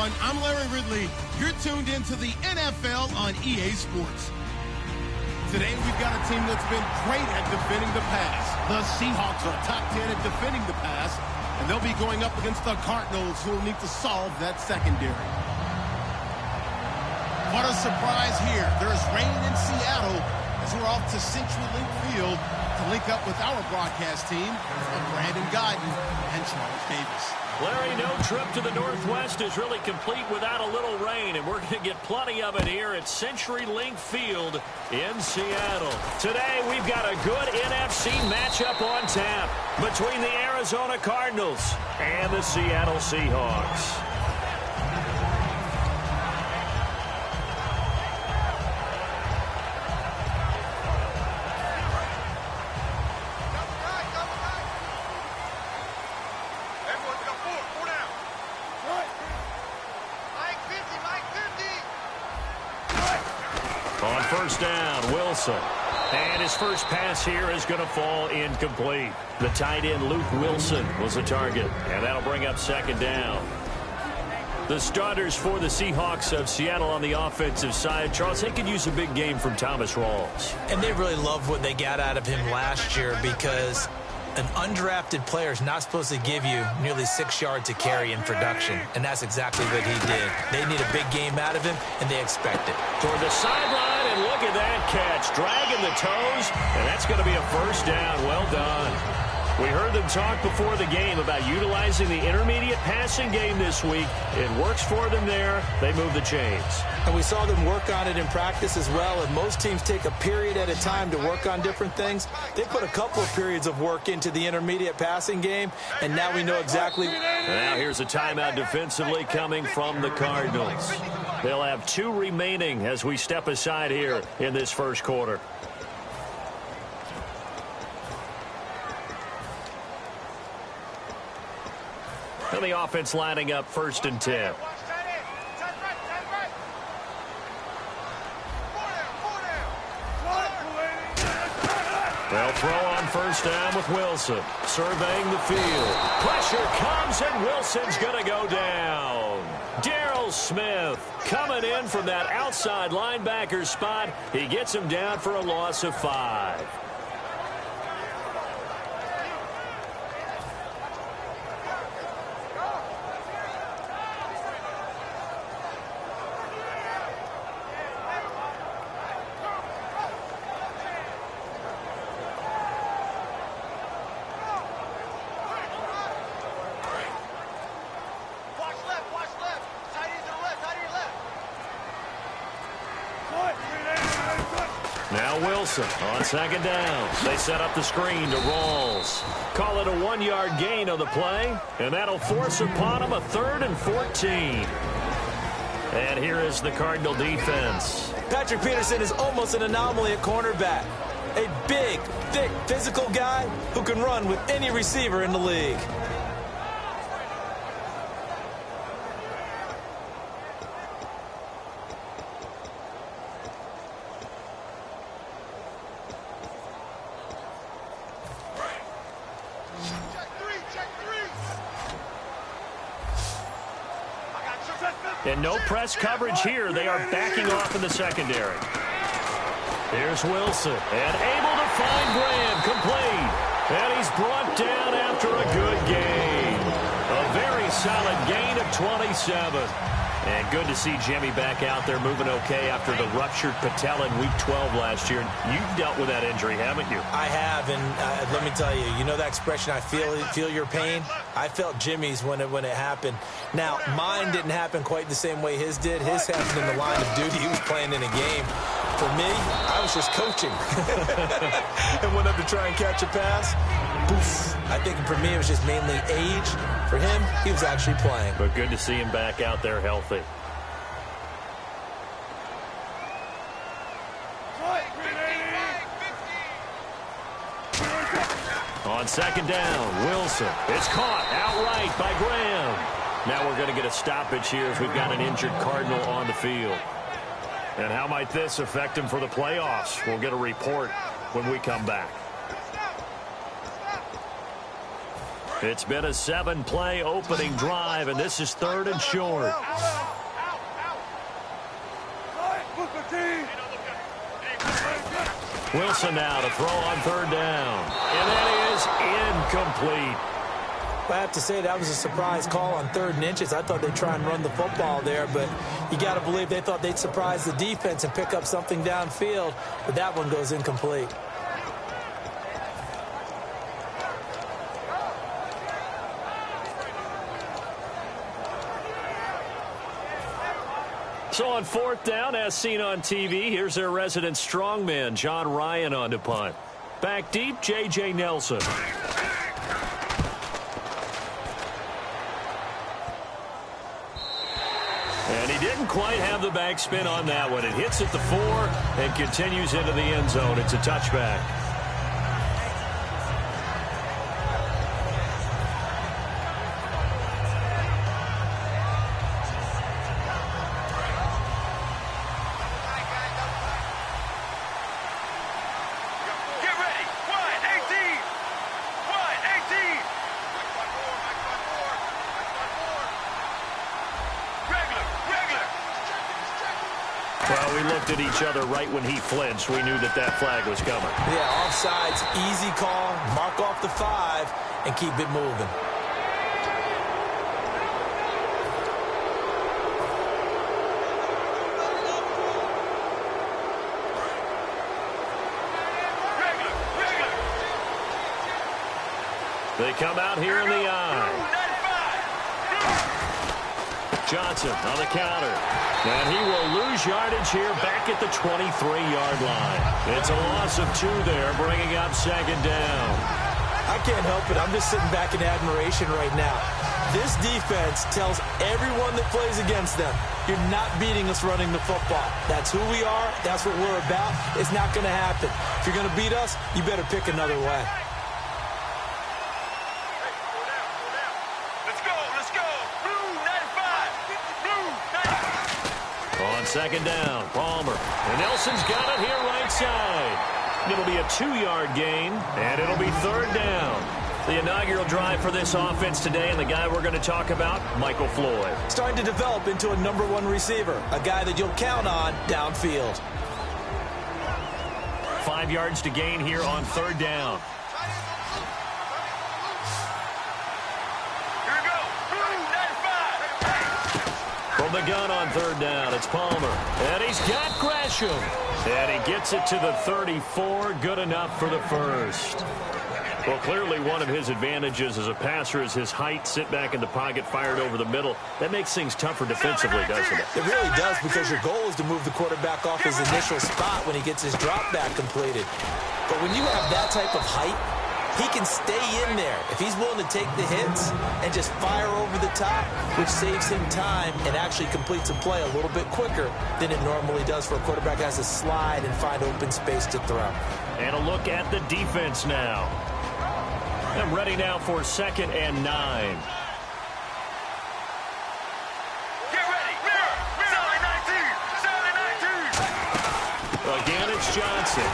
everyone. I'm Larry Ridley. You're tuned into the NFL on EA Sports. Today, we've got a team that's been great at defending the pass. The Seahawks are top 10 at defending the pass, and they'll be going up against the Cardinals, who will need to solve that secondary. What a surprise here. There's rain in Seattle as we're off to Central Link Field to link up with our broadcast team from Brandon Guyton and Charles Davis. Larry, no trip to the Northwest is really complete without a little rain, and we're going to get plenty of it here at CenturyLink Field in Seattle. Today, we've got a good NFC matchup on tap between the Arizona Cardinals and the Seattle Seahawks. On first down, Wilson. And his first pass here is going to fall incomplete. The tight end, Luke Wilson, was the target. And that'll bring up second down. The starters for the Seahawks of Seattle on the offensive side. Charles, they could use a big game from Thomas Rawls. And they really loved what they got out of him last year, because an undrafted player is not supposed to give you nearly 6 yards to carry in production, and that's exactly what he did. They need a big game out of him, and they expect it. Toward the sideline, and look at that catch. Dragging the toes, and that's going to be a first down. Well done. We heard them talk before the game about utilizing the intermediate passing game this week. It works for them there. They move the chains. And we saw them work on it in practice as well. And most teams take a period at a time to work on different things. They put a couple of periods of work into the intermediate passing game, and now we know exactly. Now here's a timeout defensively coming from the Cardinals. They'll have 2 remaining as we step aside here in this first quarter. And the offense lining up first and 10. They'll throw on first down with Wilson. Surveying the field. Pressure comes, and Wilson's going to go down. Darryl Smith coming in from that outside linebacker spot. He gets him down for a loss of 5. Now Wilson on second down. They set up the screen to Rawls. Call it a 1-yard gain on the play, and that'll force upon him a 3rd and 14. And here is the Cardinal defense. Patrick Peterson is almost an anomaly at cornerback. A big, thick, physical guy who can run with any receiver in the league. And no press coverage here. They are backing off in the secondary. Here's Wilson. And able to find Graham. Complete. And he's brought down after a good gain. A very solid gain of 27. And good to see Jimmy back out there moving okay after the ruptured patella in Week 12 last year. You've dealt with that injury, haven't you? I have, and let me tell you, you know that expression, I feel your pain? I felt Jimmy's when it happened. Now, mine didn't happen quite the same way his did. His happened in the line of duty. He was playing in a game. For me, I was just coaching. And went up to try and catch a pass. Poof. I think for me, it was just mainly age. For him, he was actually playing. But good to see him back out there healthy. On second down, Wilson. It's caught outright by Graham. Now we're going to get a stoppage here as we've got an injured Cardinal on the field. And how might this affect him for the playoffs? We'll get a report when we come back. It's been a 7-play opening drive, and this is 3rd and short. Wilson now to throw on 3rd down. And that is incomplete. I have to say that was a surprise call on 3rd and inches. I thought they'd try and run the football there, but you got to believe they thought they'd surprise the defense and pick up something downfield, but that one goes incomplete. So on 4th down, as seen on TV, here's their resident strongman, John Ryan, on to punt. Back deep, J.J. Nelson. And he didn't quite have the backspin on that one. It hits at the 4 and continues into the end zone. It's a touchback. Well, we looked at each other right when he flinched. We knew that that flag was coming. Yeah, offsides, easy call, mark off the 5, and keep it moving. They come out here in the eye. Johnson on the counter. And he will lose yardage here back at the 23-yard line. It's a loss of 2 there, bringing up 2nd down. I can't help it. I'm just sitting back in admiration right now. This defense tells everyone that plays against them, you're not beating us running the football. That's who we are. That's what we're about. It's not going to happen. If you're going to beat us, you better pick another way. On 2nd down, Palmer. And Nelson's got it here right side. It'll be a 2-yard gain, and it'll be 3rd down. The inaugural drive for this offense today, and the guy we're going to talk about, Michael Floyd. Starting to develop into a #1 receiver, a guy that you'll count on downfield. 5 yards to gain here on 3rd down. From the gun on 3rd down, it's Palmer. And he's got Gresham. And he gets it to the 34. Good enough for the first. Well, clearly one of his advantages as a passer is his height. Sit back in the pocket, fired over the middle. That makes things tougher defensively, doesn't it? It really does, because your goal is to move the quarterback off his initial spot when he gets his drop back completed. But when you have that type of height, he can stay in there if he's willing to take the hits and just fire over the top, which saves him time and actually completes a play a little bit quicker than it normally does for a quarterback who has to slide and find open space to throw. And a look at the defense now. And ready now for 2nd and 9. Get ready. Again, it's Johnson.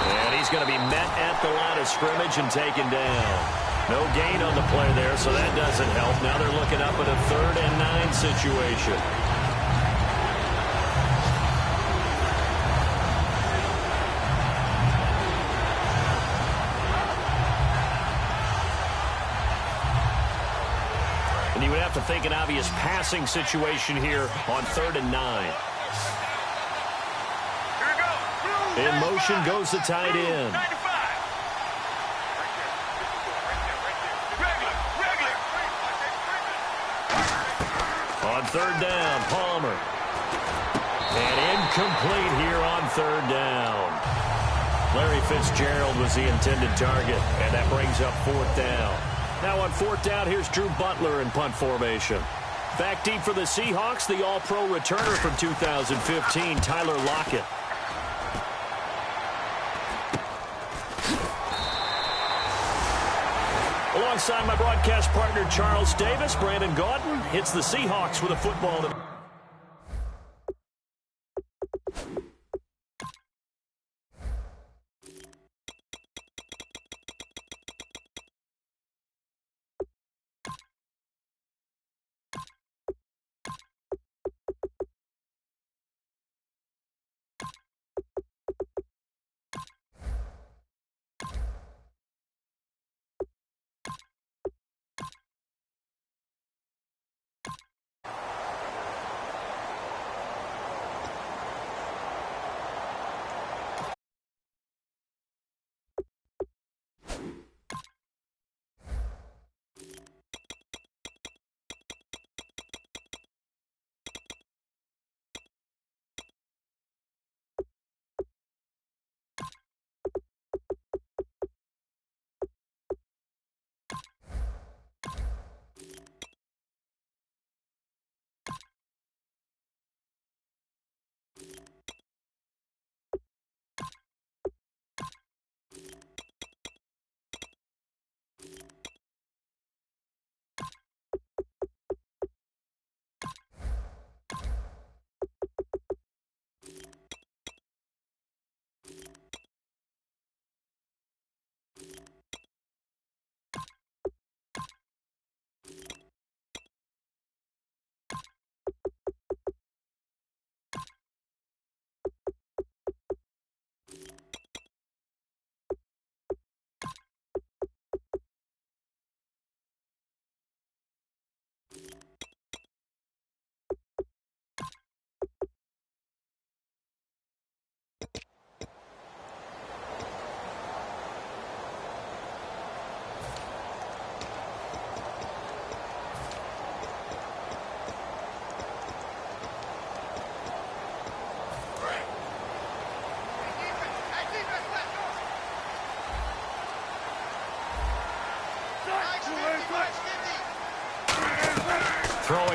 And he's going to be met at the line of scrimmage and taken down. No gain on the play there, so that doesn't help. Now they're looking up at a 3rd and 9 situation. And you would have to think an obvious passing situation here on 3rd and 9. In motion goes the tight end. On 3rd down, Palmer. And incomplete here on 3rd down. Larry Fitzgerald was the intended target, and that brings up 4th down. Now on 4th down, here's Drew Butler in punt formation. Back deep for the Seahawks, the All-Pro returner from 2015, Tyler Lockett. Alongside my broadcast partner, Charles Davis, Brandon Gaudin hits the Seahawks with a football.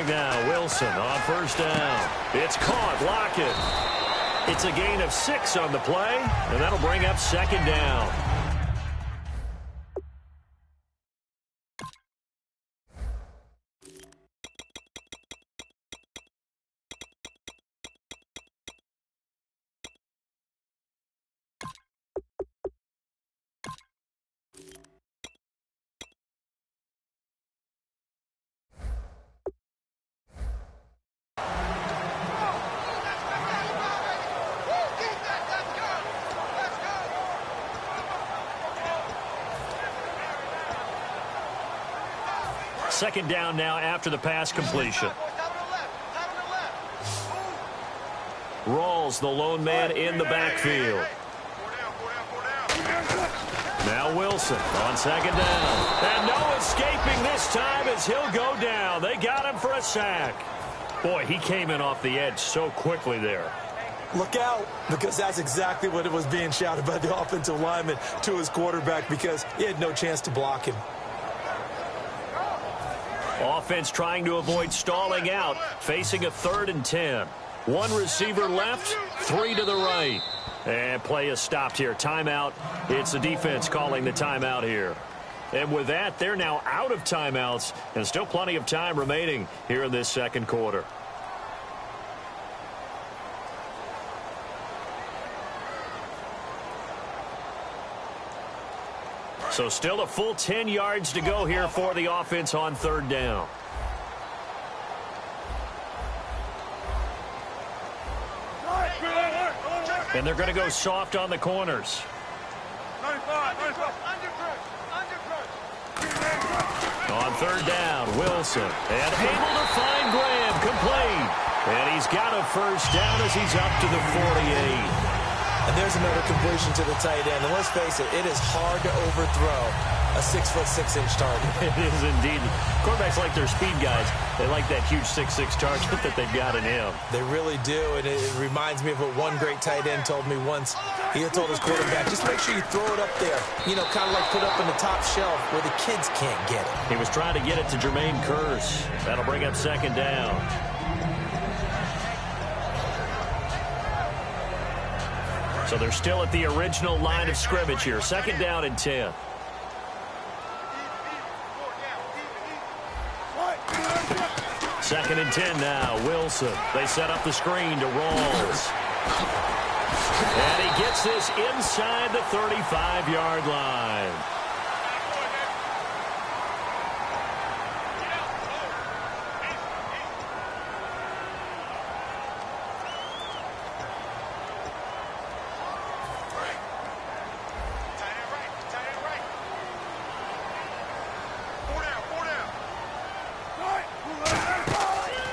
now. Wilson on first down. It's caught. Lockett. It's a gain of 6 on the play, and that'll bring up second down. Second down now after the pass completion. Rawls, the lone man in the backfield. Now Wilson on second down. And no escaping this time as he'll go down. They got him for a sack. Boy, he came in off the edge so quickly there. Look out, because that's exactly what it was being shouted by the offensive lineman to his quarterback, because he had no chance to block him. Offense trying to avoid stalling out, facing a 3rd and 10. One receiver left, 3 to the right. And play is stopped here. Timeout. It's the defense calling the timeout here. And with that, they're now out of timeouts, and still plenty of time remaining here in this second quarter. So still a full 10 yards to go here for the offense on third down. And they're going to go soft on the corners. On third down, Wilson. And able to find Graham, complete. And he's got a first down as he's up to the 48. And there's another completion to the tight end. And let's face it, it is hard to overthrow a 6'6" target. It is indeed. Quarterbacks like their speed guys. They like that huge 6'6" target that they've got in him. They really do, and it reminds me of what one great tight end told me once. He had told his quarterback, just make sure you throw it up there. You know, kind of like put up in the top shelf where the kids can't get it. He was trying to get it to Jermaine Kearse. That'll bring up second down. So they're still at the original line of scrimmage here. Second down and 10. Second and 10 now. Wilson. They set up the screen to Rawls. And he gets this inside the 35-yard line.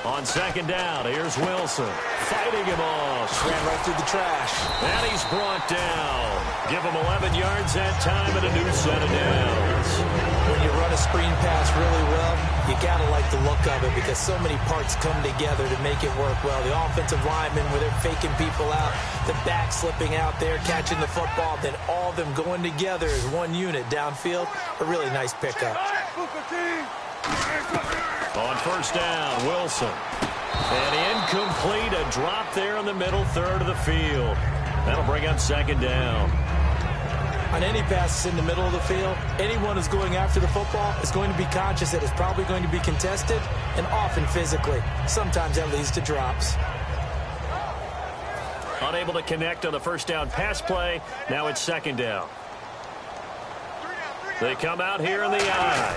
On second down, here's Wilson. Fighting him off. Ran right through the trash. And he's brought down. Give him 11 yards that time and a new set of downs. When you run a screen pass really well, you got to like the look of it because so many parts come together to make it work well. The offensive linemen, where they're faking people out, the back slipping out there, catching the football, then all of them going together as one unit downfield. A really nice pickup. On first down, Wilson. And incomplete, a drop there in the middle third of the field. That'll bring up second down. On any passes in the middle of the field, anyone who's going after the football is going to be conscious that it's probably going to be contested and often physically. Sometimes that leads to drops. Unable to connect on the first down pass play. Now it's second down. They come out here in the eye.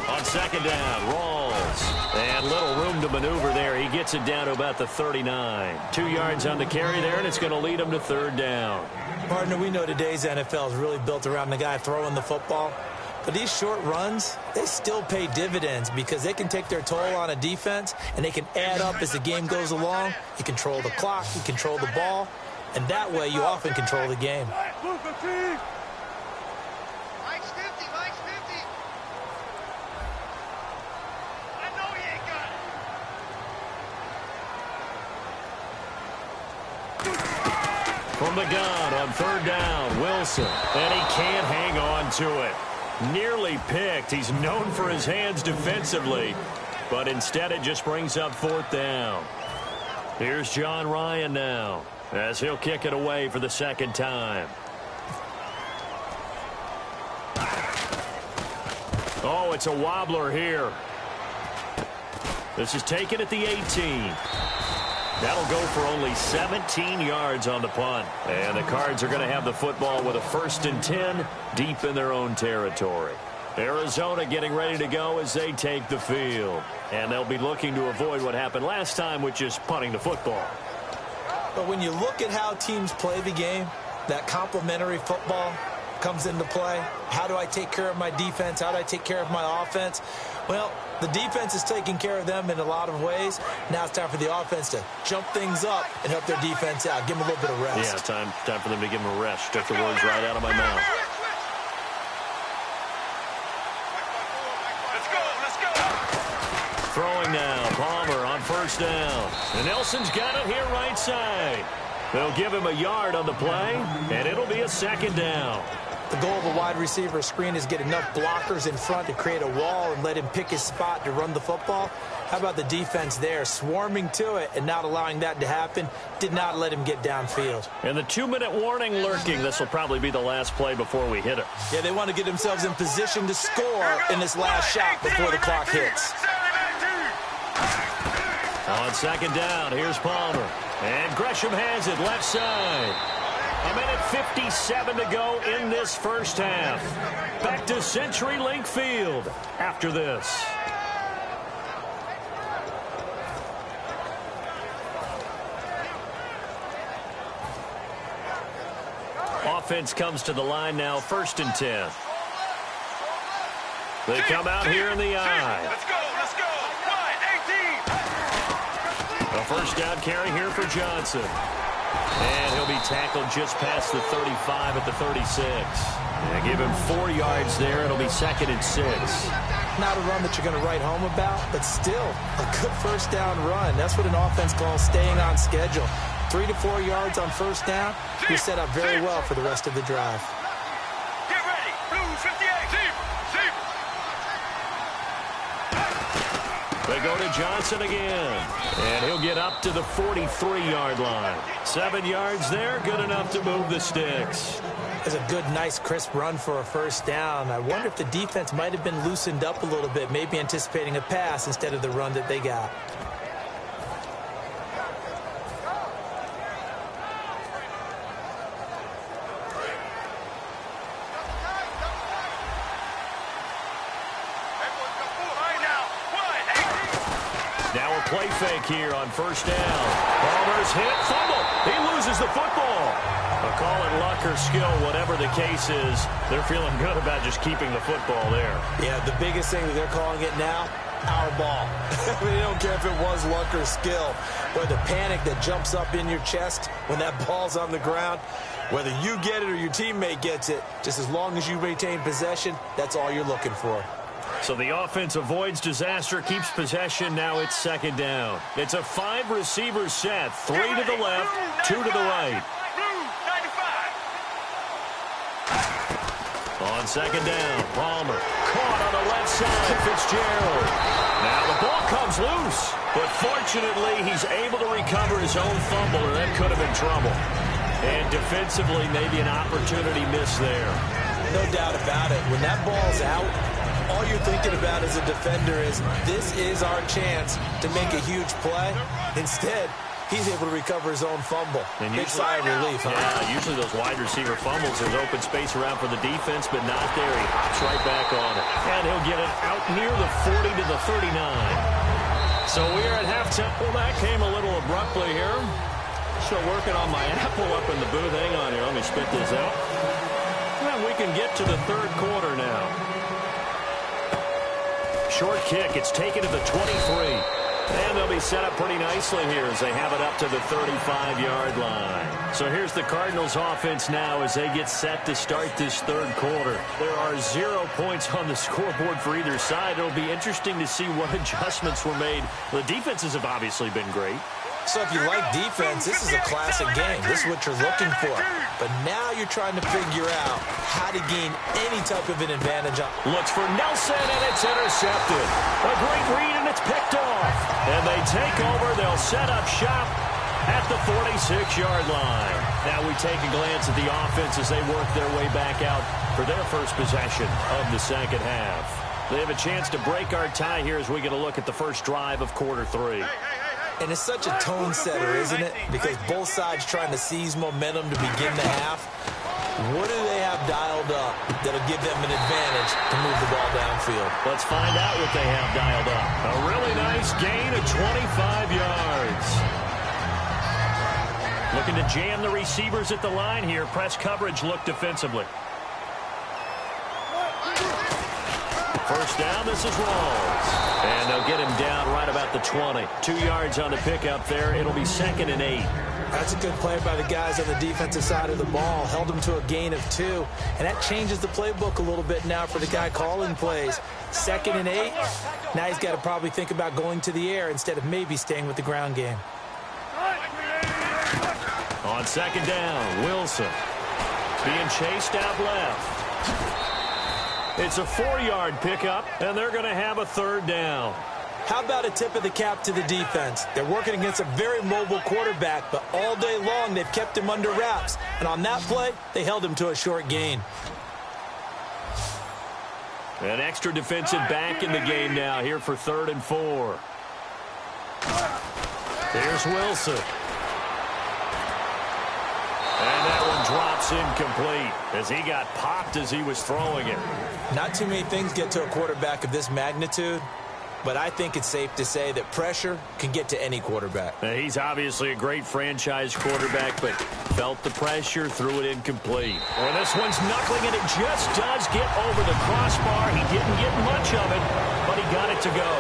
On second down, Rawls. And little room to maneuver there. He gets it down to about the 39. 2 yards on the carry there, and it's going to lead him to third down. Partner, we know today's NFL is really built around the guy throwing the football. But these short runs, they still pay dividends because they can take their toll on a defense, and they can add up as the game goes along. You control the clock, you control the ball, and that way you often control the game. From the gun on third down, Wilson. And he can't hang on to it. Nearly picked. He's known for his hands defensively. but instead it just brings up 4th down. Here's John Ryan now, as he'll kick it away for the 2nd time. Oh, it's a wobbler here. This is taken at the 18. That'll go for only 17 yards on the punt. And the Cards are going to have the football with a 1st and 10 deep in their own territory. Arizona getting ready to go as they take the field. And they'll be looking to avoid what happened last time, which is punting the football. But when you look at how teams play the game, that complementary football comes into play. How do I take care of my defense? How do I take care of my offense? Well, the defense is taking care of them in a lot of ways. Now it's time for the offense to jump things up and help their defense out. Give them a little bit of rest. Yeah, time for them to give them a rest. Took the words right out of my mouth. Let's go. Throwing now. Palmer on 1st down. And Nelson's got it here right side. They'll give him a yard on the play, and it'll be a 2nd down. The goal of a wide receiver screen is get enough blockers in front to create a wall and let him pick his spot to run the football. How about the defense there, swarming to it and not allowing that to happen? Did not let him get downfield. And the 2-minute warning lurking. This will probably be the last play before we hit it. Yeah, they want to get themselves in position to score in this last shot before the clock hits. On 2nd down, here's Palmer. And Gresham has it left side. 1:57 to go in this 1st half. Back to CenturyLink Field after this. Offense comes to the line now, 1st and 10. They come out here in the eye. Let's go. 18. A 1st down carry here for Johnson. And he'll be tackled just past the 35 at the 36. And give him 4 yards there. It'll be 2nd and 6. Not a run that you're going to write home about, but still a good 1st down run. That's what an offense calls staying on schedule. 3 to 4 yards on 1st down. You're set up very well for the rest of the drive. Get ready. Blues 58. They go to Johnson again. And he'll get up to the 43-yard line. 7 yards there, good enough to move the sticks. That's a good, nice, crisp run for a 1st down. I wonder if the defense might have been loosened up a little bit, maybe anticipating a pass instead of the run that they got. Now a play fake here on 1st down. Palmer's hit, fumble. He loses the football. A call it luck or skill, whatever the case is. They're feeling good about just keeping the football there. Yeah, the biggest thing that they're calling it now, our ball. They don't care if it was luck or skill. Or the panic that jumps up in your chest when that ball's on the ground. Whether you get it or your teammate gets it, just as long as you retain possession, that's all you're looking for. So the offense avoids disaster, keeps possession. Now it's 2nd down. It's a 5-receiver set. 3 to the left, 2 to the right. On 2nd down, Palmer caught on the left side, Fitzgerald. Now the ball comes loose, but fortunately he's able to recover his own fumble, and that could have been trouble. And defensively, maybe an opportunity missed there. No doubt about it. When that ball's out, all you're thinking about as a defender is, this is our chance to make a huge play. Instead, he's able to recover his own fumble. And big sigh of relief, huh? Yeah, usually those wide receiver fumbles, there's open space around for the defense, but not there. He hops right back on it. And he'll get it out near the 40 to the 39. So we're at halftime. Well, that came a little abruptly here. Still working on my apple up in the booth. Hang on here. Let me spit this out. Well, we can get to the 3rd quarter now. Short kick. It's taken to the 23. And they'll be set up pretty nicely here as they have it up to the 35-yard line. So here's the Cardinals offense now as they get set to start this 3rd quarter. There are 0 points on the scoreboard for either side. It'll be interesting to see what adjustments were made. The defenses have obviously been great. So if you like defense, this is a classic game. This is what you're looking for. But now you're trying to figure out how to gain any type of an advantage. Looks for Nelson, and it's intercepted. A great read, and it's picked off. And they take over. They'll set up shop at the 46-yard line. Now we take a glance at the offense as they work their way back out for their first possession of the second half. They have a chance to break our tie here as we get a look at the first drive of quarter 3. And it's such a tone setter, isn't it? Because both sides trying to seize momentum to begin the half. What do they have dialed up that'll give them an advantage to move the ball downfield? Let's find out what they have dialed up. A really nice gain of 25 yards. Looking to jam the receivers at the line here. Press coverage look defensively. First down, this is Rawls. And they'll get him down right about the 20. 2 yards on the pickup there. It'll be 2nd and 8. That's a good play by the guys on the defensive side of the ball. Held him to a gain of 2. And that changes the playbook a little bit now for the guy calling plays. 2nd and 8. Now he's got to probably think about going to the air instead of maybe staying with the ground game. On 2nd down, Wilson being chased out left. It's a 4-yard pickup, and they're going to have a 3rd down. How about a tip of the cap to the defense? They're working against a very mobile quarterback, but all day long they've kept him under wraps. And on that play, they held him to a short gain. An extra defensive back in the game now here for 3rd and 4. Here's Wilson. And that one drops incomplete as he got popped as he was throwing it. Not too many things get to a quarterback of this magnitude, but I think it's safe to say that pressure can get to any quarterback. Now, he's obviously a great franchise quarterback, but felt the pressure, threw it incomplete. Well, this one's knuckling, and it just does get over the crossbar. He didn't get much of it, but he got it to go.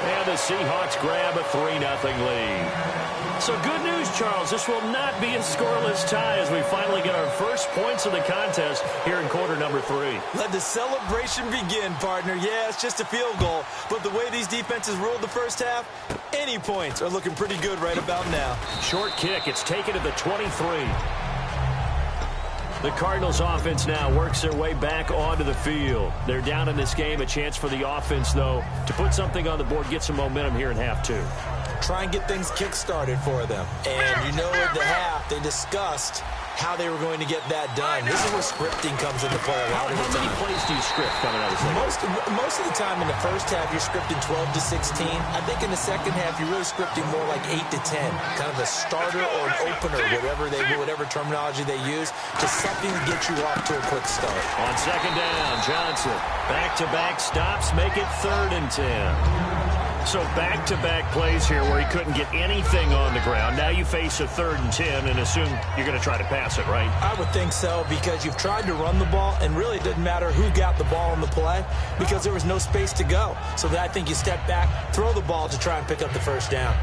And the Seahawks grab a 3-0 lead. So good news, Charles. This will not be a scoreless tie as we finally get our first points of the contest here in quarter number 3. Let the celebration begin, partner. Yeah, it's just a field goal. But the way these defenses ruled the first half, any points are looking pretty good right about now. Short kick. It's taken to the 23. The Cardinals offense now works their way back onto the field. They're down in this game. A chance for the offense, though, to put something on the board, get some momentum here in half 2. Try and get things kick-started for them. And you know at the half, they discussed how they were going to get that done. This is where scripting comes into play a lot of the time. How many plays do you script coming out of the second? Most of the time in the first half, you're scripting 12 to 16. I think in the second half, you're really scripting more like 8 to 10. Kind of a starter or an opener, whatever terminology they use, just something to get you off to a quick start. On 2nd down, Johnson. Back-to-back stops make it 3rd and 10. So back-to-back plays here where he couldn't get anything on the ground. Now you face a 3rd and 10 and assume you're going to try to pass it, right? I would think so, because you've tried to run the ball, and really it doesn't matter who got the ball on the play because there was no space to go. So I think you step back, throw the ball to try and pick up the first down.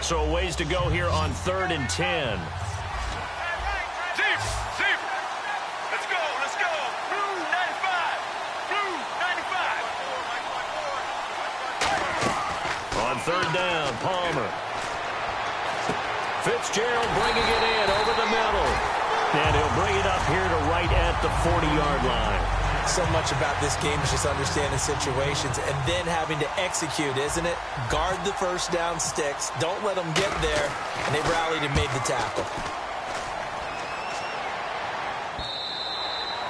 So a ways to go here on 3rd and 10. On 3rd down, Palmer. Fitzgerald bringing it in over the middle. And he'll bring it up here to right at the 40-yard line. So much about this game is just understanding situations and then having to execute, isn't it? Guard the first down sticks. Don't let them get there. And they rallied and made the tackle.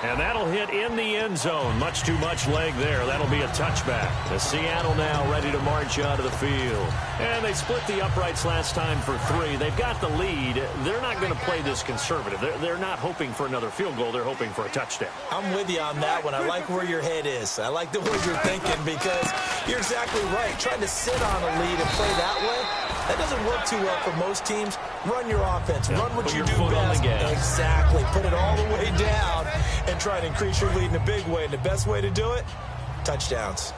And that'll hit in the end zone. Much too much leg there. That'll be a touchback. The Seattle now ready to march out of the field. And they split the uprights last time for 3. They've got the lead. They're not going to play this conservative. They're not hoping for another field goal. They're hoping for a touchdown. I'm with you on that one. I like where your head is. I like the way you're thinking because you're exactly right. Trying to sit on a lead and play that way, that doesn't work too well for most teams. Run your offense. Run what you do best. Exactly. Put it all the way down and try to increase your lead in a big way. And the best way to do it, touchdowns.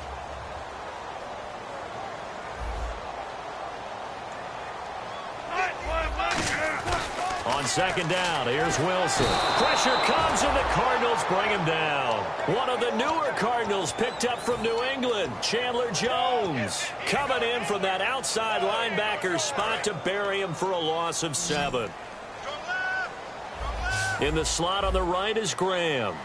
On 2nd down, here's Wilson. Pressure comes, and the Cardinals bring him down. One of the newer Cardinals picked up from New England, Chandler Jones. Coming in from that outside linebacker spot to bury him for a loss of 7. In the slot on the right is Graham.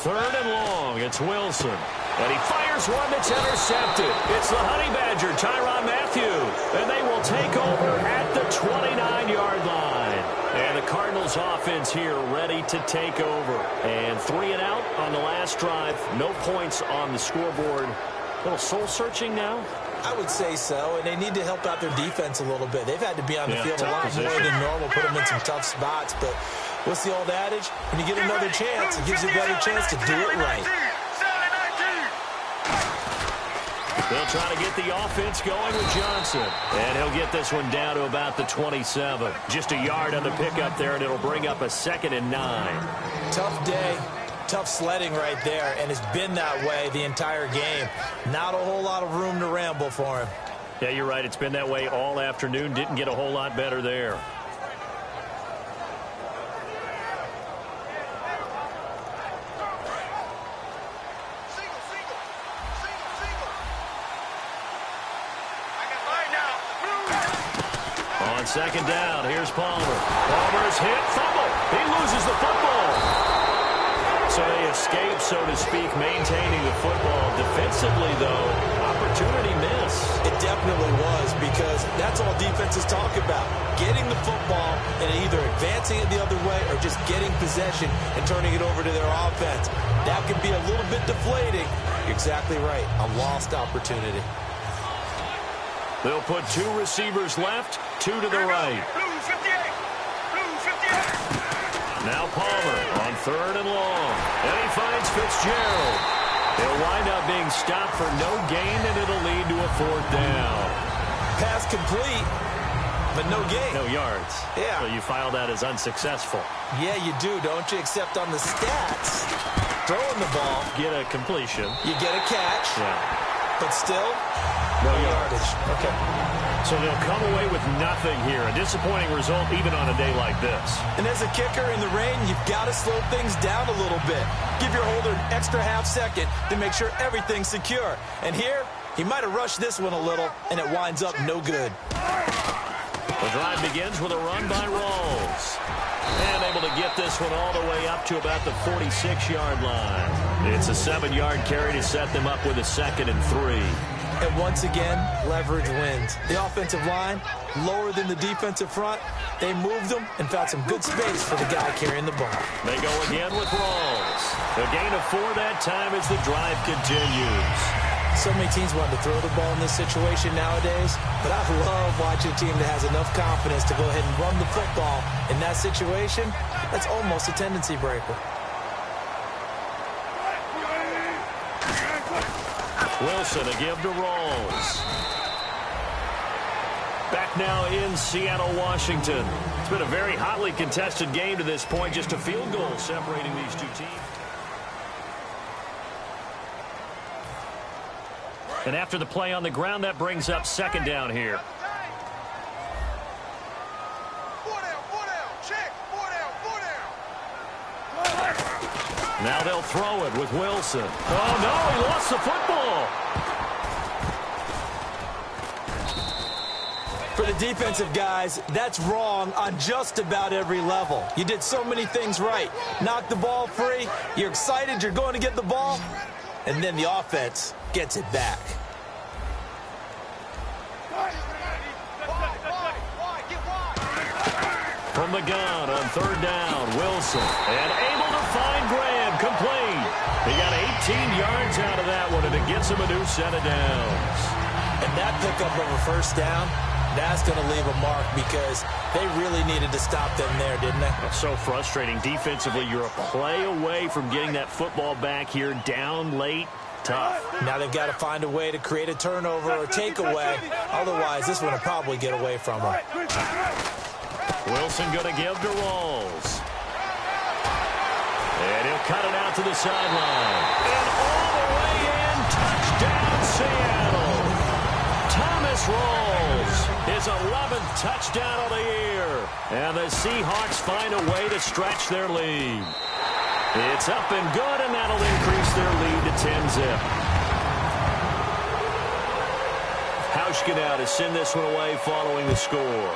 3rd and long. It's Wilson. And he fires one that's intercepted. It's the Honey Badger, Tyrann Mathieu. And they will take over at the 29-yard line. And the Cardinals offense here ready to take over. And 3 and out on the last drive. No points on the scoreboard. A little soul-searching now? I would say so, and they need to help out their defense a little bit. They've had to be on the field a lot more than normal, put them in some tough spots. But what's the old adage? When you get another chance, it gives you a better chance to do it right. They'll try to get the offense going with Johnson. And he'll get this one down to about the 27. Just a yard on the pickup there, and it'll bring up a 2nd and 9. Tough day. Tough sledding right there, and it's been that way the entire game. Not a whole lot of room to ramble for him. Yeah, you're right. It's been that way all afternoon. Didn't get a whole lot better there. On 2nd down, here's Palmer. Palmer's hit, fumble. He loses the football. So they escape, so to speak, maintaining the football. Defensively, though, opportunity miss. It definitely was, because that's all defenses talk about. Getting the football and either advancing it the other way or just getting possession and turning it over to their offense. That can be a little bit deflating. You're exactly right. A lost opportunity. They'll put 2 receivers left, 2 to the right. Now Palmer on 3rd and long. And he finds Fitzgerald. He'll wind up being stopped for no gain, and it'll lead to a 4th down. Pass complete, but no gain. No yards. Yeah. So you file that as unsuccessful. Yeah, you do, don't you? Except on the stats, throwing the ball. Get a completion. You get a catch. Yeah. But still, no yardage. Okay. So they'll come away with nothing here. A disappointing result even on a day like this. And as a kicker in the rain, you've got to slow things down a little bit. Give your holder an extra half-second to make sure everything's secure. And here, he might have rushed this one a little, and it winds up no good. The drive begins with a run by Rawls. And able to get this one all the way up to about the 46-yard line. It's a 7-yard carry to set them up with a 2nd and 3. And once again, leverage wins. The offensive line, lower than the defensive front. They moved them and found some good space for the guy carrying the ball. They go again with Rawls. A gain of 4 that time as the drive continues. So many teams want to throw the ball in this situation nowadays, but I love watching a team that has enough confidence to go ahead and run the football. In that situation, that's almost a tendency breaker. Wilson, a give to Rawls. Back now in Seattle, Washington. It's been a very hotly contested game to this point. Just a field goal separating these two teams. And after the play on the ground, that brings up 2nd down here. Now they'll throw it with Wilson. Oh, no, he lost the football. For the defensive guys, that's wrong on just about every level. You did so many things right. Knock the ball free. You're excited you're going to get the ball. And then the offense gets it back. From the gun on 3rd down, Wilson. And able to find Graham, complete. He got 18 yards out of that one, and it gets him a new set of downs. And that pickup of a 1st down, that's going to leave a mark because they really needed to stop them there, didn't they? That's so frustrating. Defensively, you're a play away from getting that football back here, down late. Tough. Now they've got to find a way to create a turnover or takeaway. Otherwise, this one will probably get away from them. Wilson going to give to Rawls. And he'll cut it out to the sideline. And all the way in, touchdown Seattle. Thomas Rawls, his 11th touchdown of the year. And the Seahawks find a way to stretch their lead. It's up and good, and that'll increase their lead to 10-zip. Hauschka now to send this one away following the score.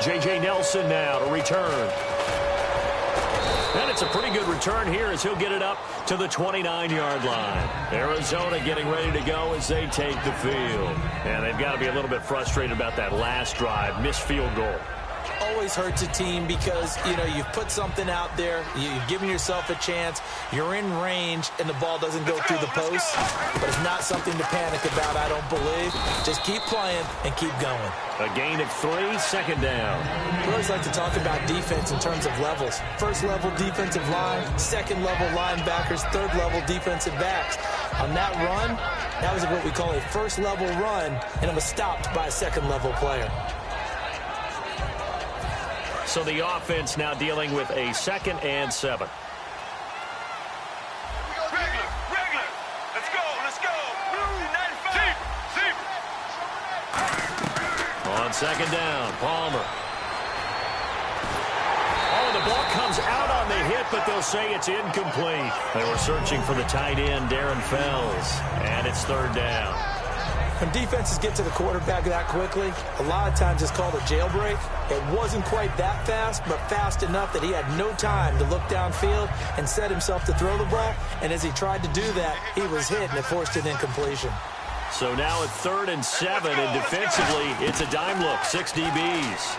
J.J. Nelson now to return. And it's a pretty good return here as he'll get it up to the 29-yard line. Arizona getting ready to go as they take the field. And they've got to be a little bit frustrated about that last drive, missed field goal. Always hurts a team because, you know, you've put something out there, you've given yourself a chance, you're in range, and the ball doesn't go through the post. But it's not something to panic about, I don't believe. Just keep playing and keep going. A gain of 3, second down. We always like to talk about defense in terms of levels. First-level defensive line, second-level linebackers, third-level defensive backs. On that run, that was what we call a first-level run, and it was stopped by a second-level player. So the offense now dealing with a 2nd and 7. Regular. Let's go. Blue 95. On 2nd down, Palmer. Oh, the ball comes out on the hit, but they'll say it's incomplete. They were searching for the tight end, Darren Fells, and it's 3rd down. When defenses get to the quarterback that quickly, a lot of times it's called a jailbreak. It wasn't quite that fast, but fast enough that he had no time to look downfield and set himself to throw the ball. And as he tried to do that, he was hit, and it forced an incompletion. So now at 3rd and 7, and defensively, it's a dime look, 6 DBs.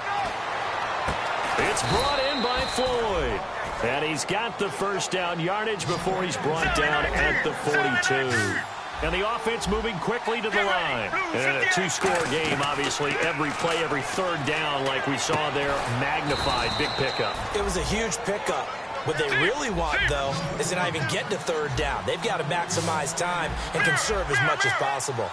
It's brought in by Floyd. And he's got the first down yardage before he's brought down at the 42. And the offense moving quickly to the line. And a 2-score game, obviously, every play, every 3rd down, like we saw there, magnified, big pickup. It was a huge pickup. What they really want, though, is to not even get to 3rd down. They've got to maximize time and conserve as much as possible.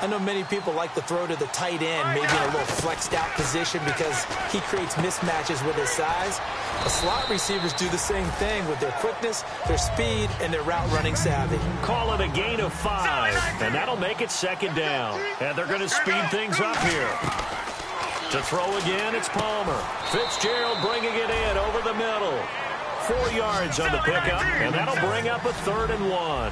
I know many people like to throw to the tight end, maybe in a little flexed out position because he creates mismatches with his size. The slot receivers do the same thing with their quickness, their speed, and their route running savvy. Call it a gain of 5, and that'll make it 2nd down. And they're going to speed things up here. To throw again, it's Palmer. Fitzgerald bringing it in over the middle. 4 yards on the pickup, and that'll bring up a 3rd and 1.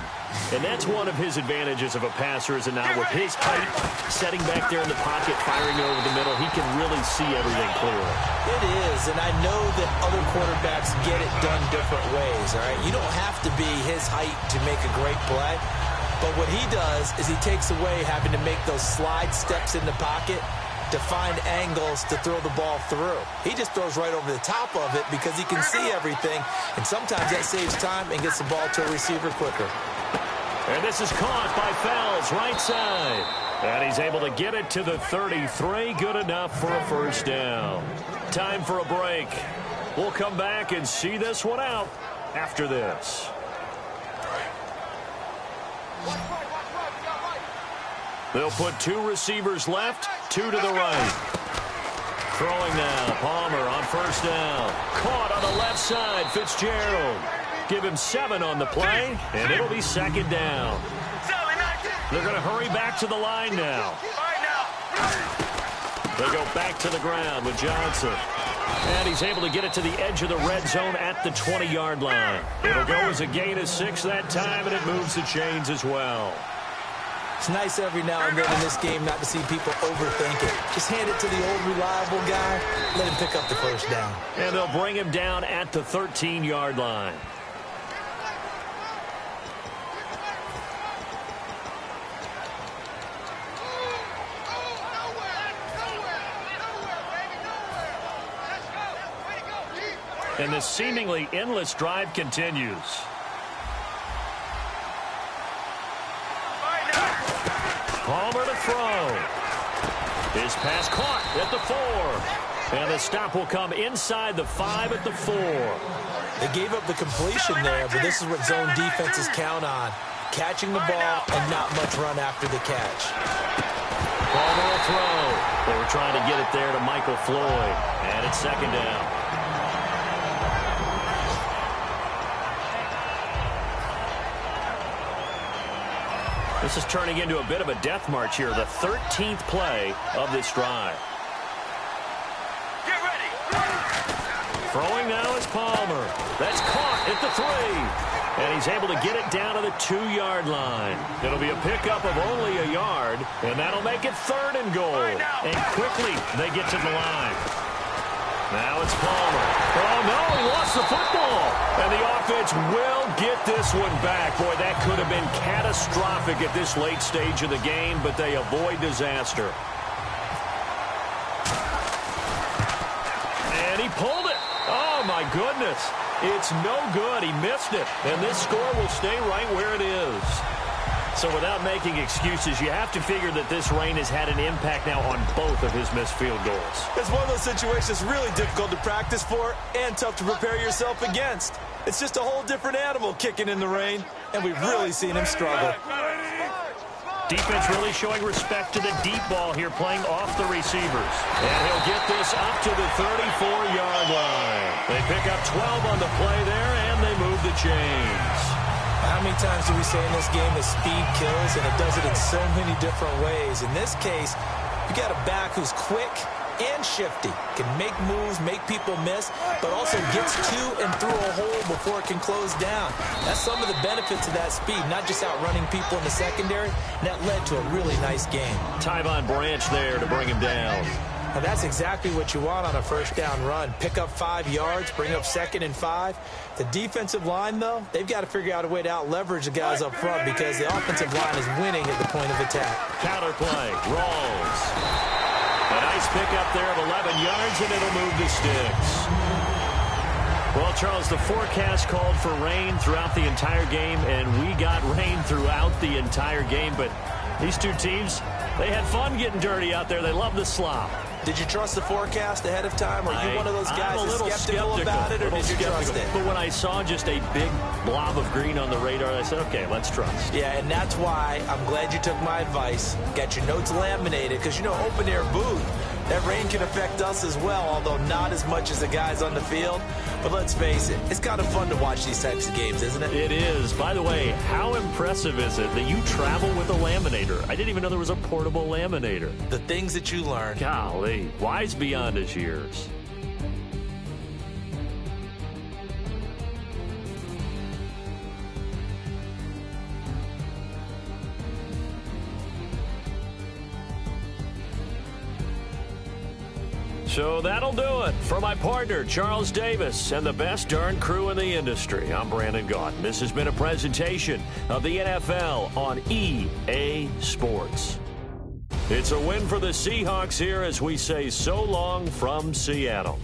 And that's one of his advantages of a passer, is now with his height, setting back there in the pocket, firing over the middle, he can really see everything clearly. It is, and I know that other quarterbacks get it done different ways, all right? You don't have to be his height to make a great play, but what he does is he takes away having to make those slide steps in the pocket to find angles to throw the ball through. He just throws right over the top of it because he can see everything, and sometimes that saves time and gets the ball to a receiver quicker. And this is caught by Fells, right side. And he's able to get it to the 33. Good enough for a 1st down. Time for a break. We'll come back and see this one out after this. They'll put 2 receivers left, 2 to the right. Throwing now, Palmer on 1st down. Caught on the left side, Fitzgerald. Give him 7 on the play, and it'll be 2nd down. They're going to hurry back to the line now. They go back to the ground with Johnson. And he's able to get it to the edge of the red zone at the 20-yard line. It'll go as a gain of 6 that time, and it moves the chains as well. It's nice every now and then in this game not to see people overthink it. Just hand it to the old reliable guy, let him pick up the 1st down. And they'll bring him down at the 13-yard line. And this seemingly endless drive continues. Palmer to throw. His pass caught at the 4. And the stop will come inside the 5 at the 4. They gave up the completion there, but this is what zone defenses count on. Catching the ball and not much run after the catch. Palmer will throw. They were trying to get it there to Michael Floyd. And it's 2nd down. This is turning into a bit of a death march here, the 13th play of this drive. Get ready. Throwing now is Palmer. That's caught at the 3. And he's able to get it down to the 2-yard line. It'll be a pickup of only a yard, and that'll make it 3rd and goal. And quickly they get to the line. Now it's Palmer. Oh, no, he lost the football. And the offense will get this one back. Boy, that could have been catastrophic at this late stage of the game, but they avoid disaster. And he pulled it. Oh, my goodness. It's no good. He missed it. And this score will stay right where it is. So without making excuses, you have to figure that this rain has had an impact now on both of his missed field goals. It's one of those situations really difficult to practice for and tough to prepare yourself against. It's just a whole different animal kicking in the rain, and we've really seen him struggle. Defense really showing respect to the deep ball here, playing off the receivers. And he'll get this up to the 34-yard line. They pick up 12 on the play there, and they move the chains. How many times do we say in this game that speed kills, and it does it in so many different ways? In this case, you got a back who's quick and shifty, can make moves, make people miss, but also gets to and through a hole before it can close down. That's some of the benefits of that speed, not just outrunning people in the secondary, and that led to a really nice game. Tyvon Branch there to bring him down. And that's exactly what you want on a first down run. Pick up 5 yards, bring up 2nd and 5. The defensive line, though, they've got to figure out a way to out-leverage the guys up front because the offensive line is winning at the point of attack. Counter play, Rawls. A nice pickup there of 11 yards, and it'll move the sticks. Well, Charles, the forecast called for rain throughout the entire game, and we got rain throughout the entire game. But these two teams, they had fun getting dirty out there. They love the slop. Did you trust the forecast ahead of time? Are you one of those guys that's skeptical about it, or did you trust it? But when I saw just a big blob of green on the radar, I said, okay, let's trust. Yeah, and that's why I'm glad you took my advice. Got your notes laminated, because, you know, open-air booth, that rain can affect us as well, although not as much as the guys on the field. But let's face it, it's kind of fun to watch these types of games, isn't it? It is. By the way, how impressive is it that you travel with a laminator? I didn't even know there was a portable laminator. The things that you learn. Golly, wise beyond his years. So that'll do it. For my partner, Charles Davis, and the best darn crew in the industry, I'm Brandon Gaudin. This has been a presentation of the NFL on EA Sports. It's a win for the Seahawks here as we say so long from Seattle.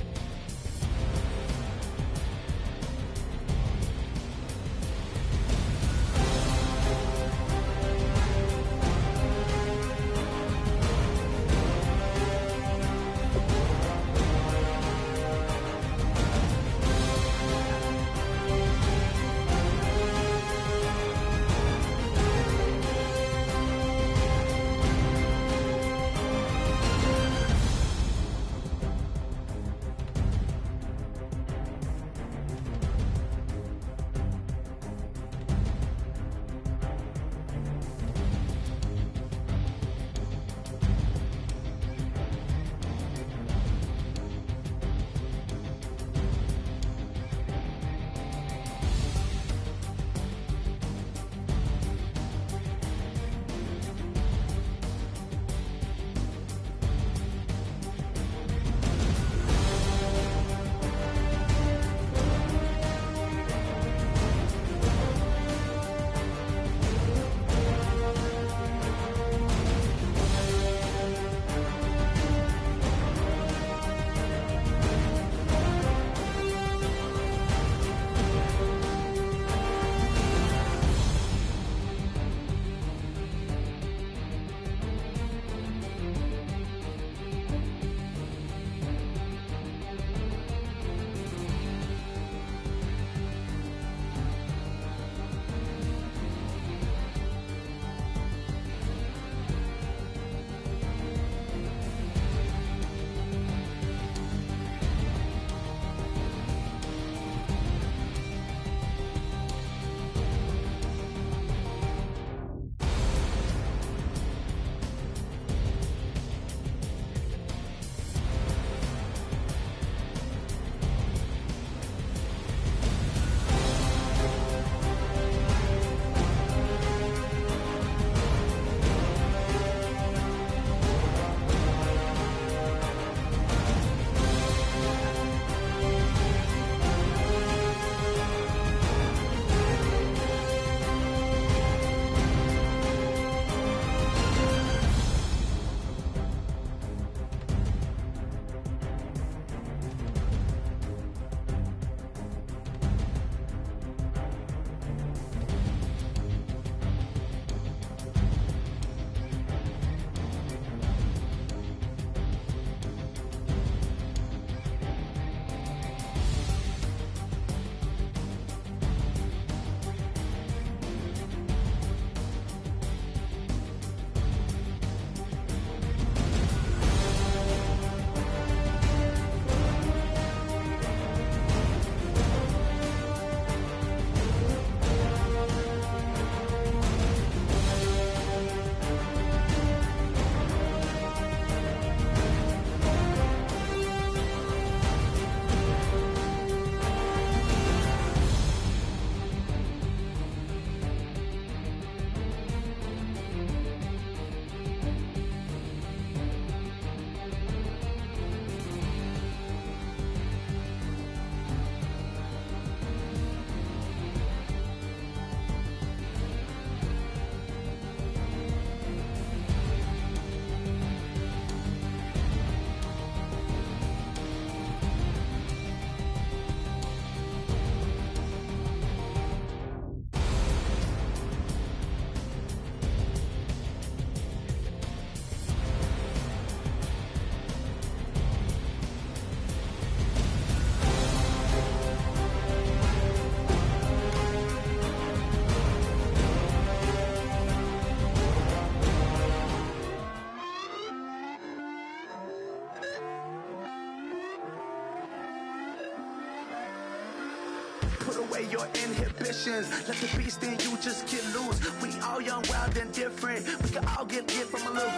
away your inhibitions. Let the beast in you just get loose. We all young, wild, and different. We can all get from a little.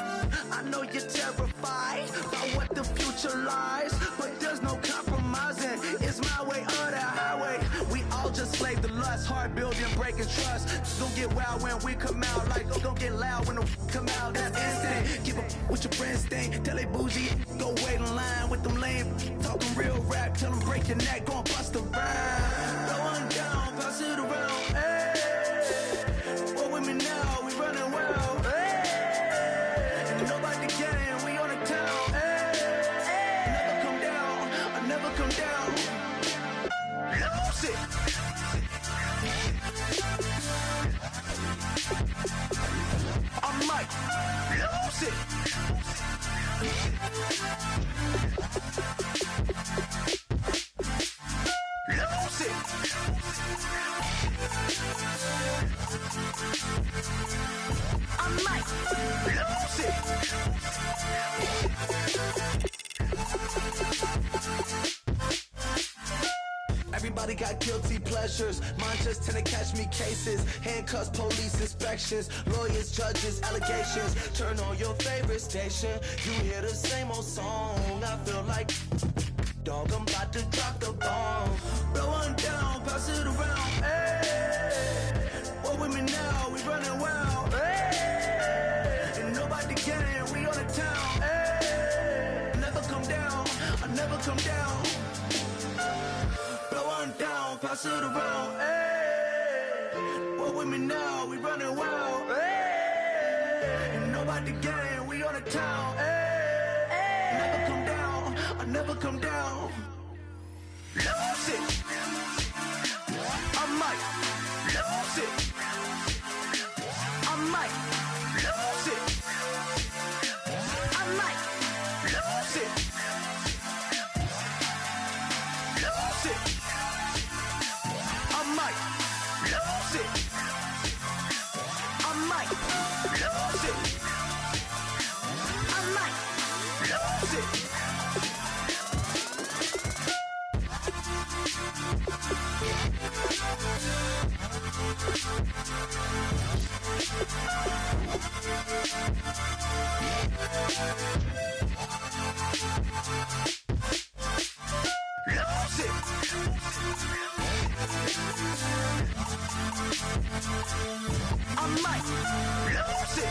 I know you're terrified about what the future lies, but there's no compromising. It's my way or the highway. We all just slave to lust, hard building, breaking trust. Don't get wild when we come out, like don't get loud when the come out. That's instant. Keep up with your friends thing. Tell they bougie, go wait in line with them lame. Talking real rap, tell them break your neck, go and bust a rhyme. Go on down, pass it around. Hey, what with me now? We running wild. Hey, and nobody can. We on the town. Hey, never come down. I never come down. Lose it. I might lose it. Lose it. I might lose it. Everybody got guilty pleasures. Mine just tend to catch me cases. Handcuffs, police inspections, lawyers, judges, allegations. Turn on your favorite station. You hear the same old song. I feel like, dog, I'm about to drop the bomb. Blow one down, pass it around. Hey, what with me now? We running wild. Hey, and nobody can. We on the town. Hey, never come down. I never come down. Down, pass it around, hey. What with me now? We running wild, hey. And nobody gang, we on the town, hey. Never come down, I never come down. Lose it. I might lose it. I might lose it. I might lose it. Lose it. I might lose it. I might lose it. I might lose it. Lose it. I might lose it.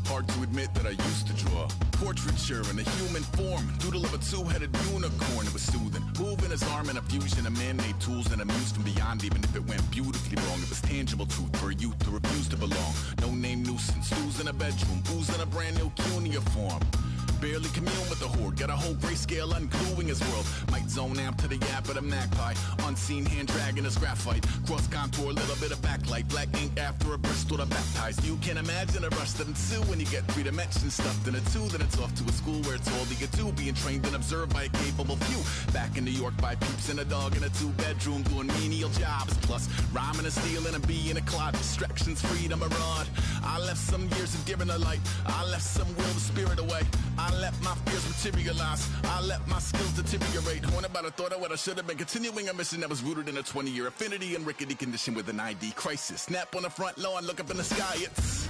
Hard to admit that I used to draw portraiture in a human form, doodle of a two-headed unicorn. It was soothing, moving his arm in a fusion of man-made tools and a muse from beyond. Even if it went beautifully wrong, it was tangible truth for a youth to refuse to belong. No name nuisance, losing a bedroom, oozing a brand new cuneiform. Barely commune with the horde, got a whole grayscale ungluing his world. Might zone amp to the yap of the magpie, unseen hand dragging his graphite. Cross contour, a little bit of backlight, black ink after a Bristol to baptize. You can imagine a rush that ensue when you get three dimensions stuffed in a two. Then it's off to a school where it's all you get to, being trained and observed by a capable few. Back in New York by peeps and a dog in a two-bedroom doing menial jobs. Plus rhyming and stealing and being a clod, distractions, freedom, a rod. I left some years of giving a light, I left some will, the spirit away. I I let my fears materialize. I let my skills deteriorate. Horn about a thought of what I should have been. Continuing a mission that was rooted in a 20-year affinity and rickety condition with an ID crisis. Snap on the front lawn, look up in the sky. It's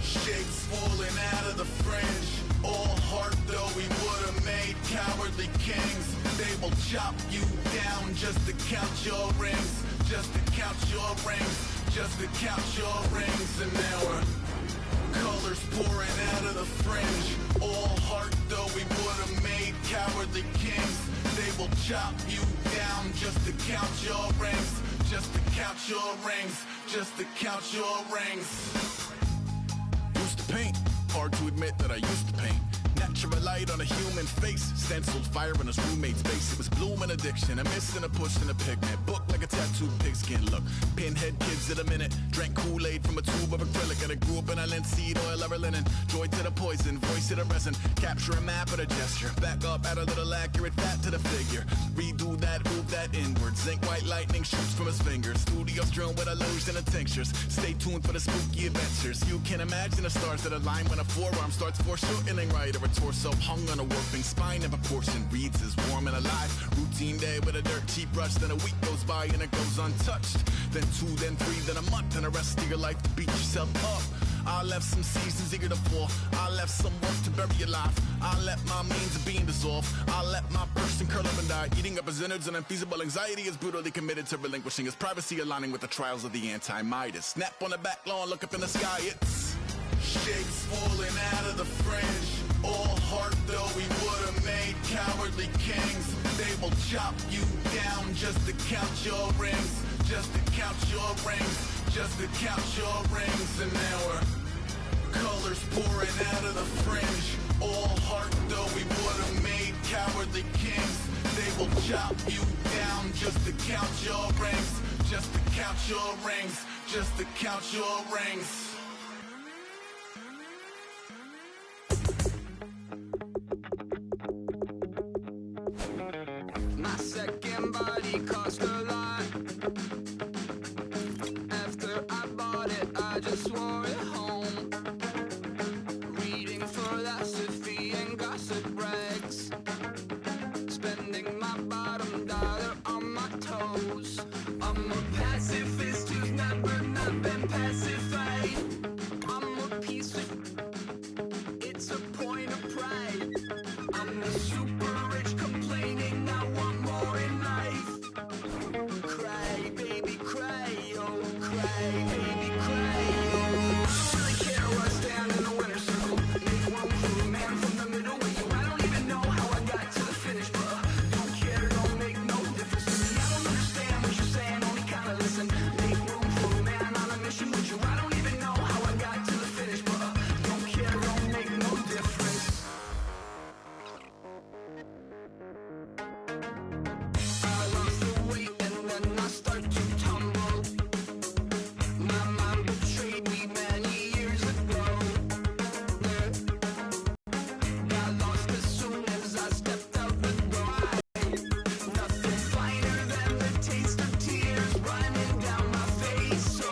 shapes falling out of the fringe. All heart though we would have made cowardly kings. They will chop you down just to count your rings. Just to count your rings. Just to count your rings. And now we're colors pouring out of the fringe. All heart though we would have made cowardly kings. They will chop you down just to count your rings. Just to count your rings. Just to count your rings. Used to paint, hard to admit that I used to paint. Natural light on a human face, stenciled fire in his roommate's face. It was bloom and addiction, a miss and a push and a pigment. Book like a tattooed pigskin look. Pinhead kids in a minute. Drank Kool-Aid from a tube of acrylic. And I grew up in a linseed oil ever linen. Joy to the poison, voice to the resin. Capture a map of a gesture. Back up, add a little accurate fat to the figure. Redo that, move that inward. Zinc white lightning shoots from his fingers. Studio strewn with illusion and tinctures. Stay tuned for the spooky adventures. You can imagine the stars that align when a forearm starts foreshortening right. Or a torso hung on a warping spine of a portion reads as warm and alive. Routine day with a dirt cheap brush. Then a week goes by and it goes untouched. Then 2, then 3, then a month. And the rest of your life to beat yourself up. I left some seasons eager to fall. I left some work to bury alive. I let my means of being dissolve. I let my person curl up and die. Eating up his innards and unfeasible anxiety is brutally committed to relinquishing his privacy, aligning with the trials of the anti-Midas. Snap on the back lawn, look up in the sky. It's shapes falling out of the fringe. All heart though we would have made cowardly kings. They will chop you down just to count your rings. Just to count your rings. Just to count your rings. And now we're colors pouring out of the fringe. All heart though we would have made cowardly kings. They will chop you down just to count your rings. Just to count your rings. Just to count your rings. My second body cost a lot. After I bought it, I just wore it home. Reading philosophy and gossip rags. Spending my bottom dollar on my toes. I'm a pacifist who's never not been pacified. I'm a piece of... It's a point of pride. I'm the super rich complaining I want more in life. Cry, baby, cry, oh, cry, baby, cry, oh. I don't really care where I stand in the winner's circle. Make room for a man from the middle with you. I don't even know how I got to the finish, but don't care, don't make no difference to me. I don't understand what you're saying, only kinda listen. Make room for a man on a mission with you. I don't even know how I got to the finish, but don't care, don't make no difference. I lost the weight and then I start to tumble. My mind betrayed me many years ago. Got lost as soon as I stepped out the door. Nothing finer than the taste of tears running down my face. So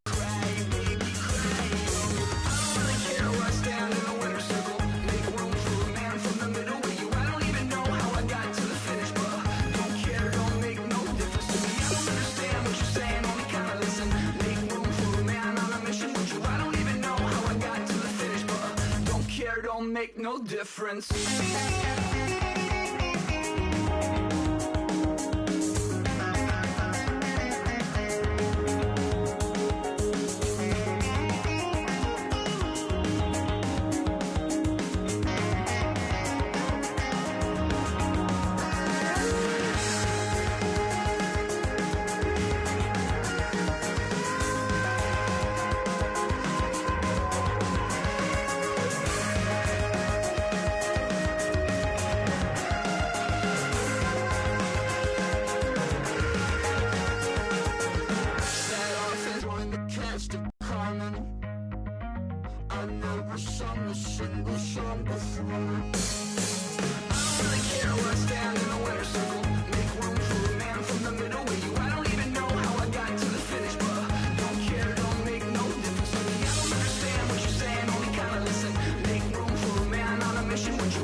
cry, baby, cry. I don't really care where I stand in the winner's circle. Make room for a man from the middle with you. I don't even know how I got to the finish, but don't care, don't make no difference to me. I don't understand what you're saying, only kinda listen. Make room for a man on a mission with you. I don't even know how I got to the finish, but don't care, don't make no difference. Set off and join the cast of Carmen. I never sung a single song before. I don't really care where I stand in the winner's circle. Make room for a man from the middle with you. I don't even know how I got to the finish, but don't care, don't make no difference to me. I don't understand what you're saying, only kinda listen. Make room for a man on a mission with you.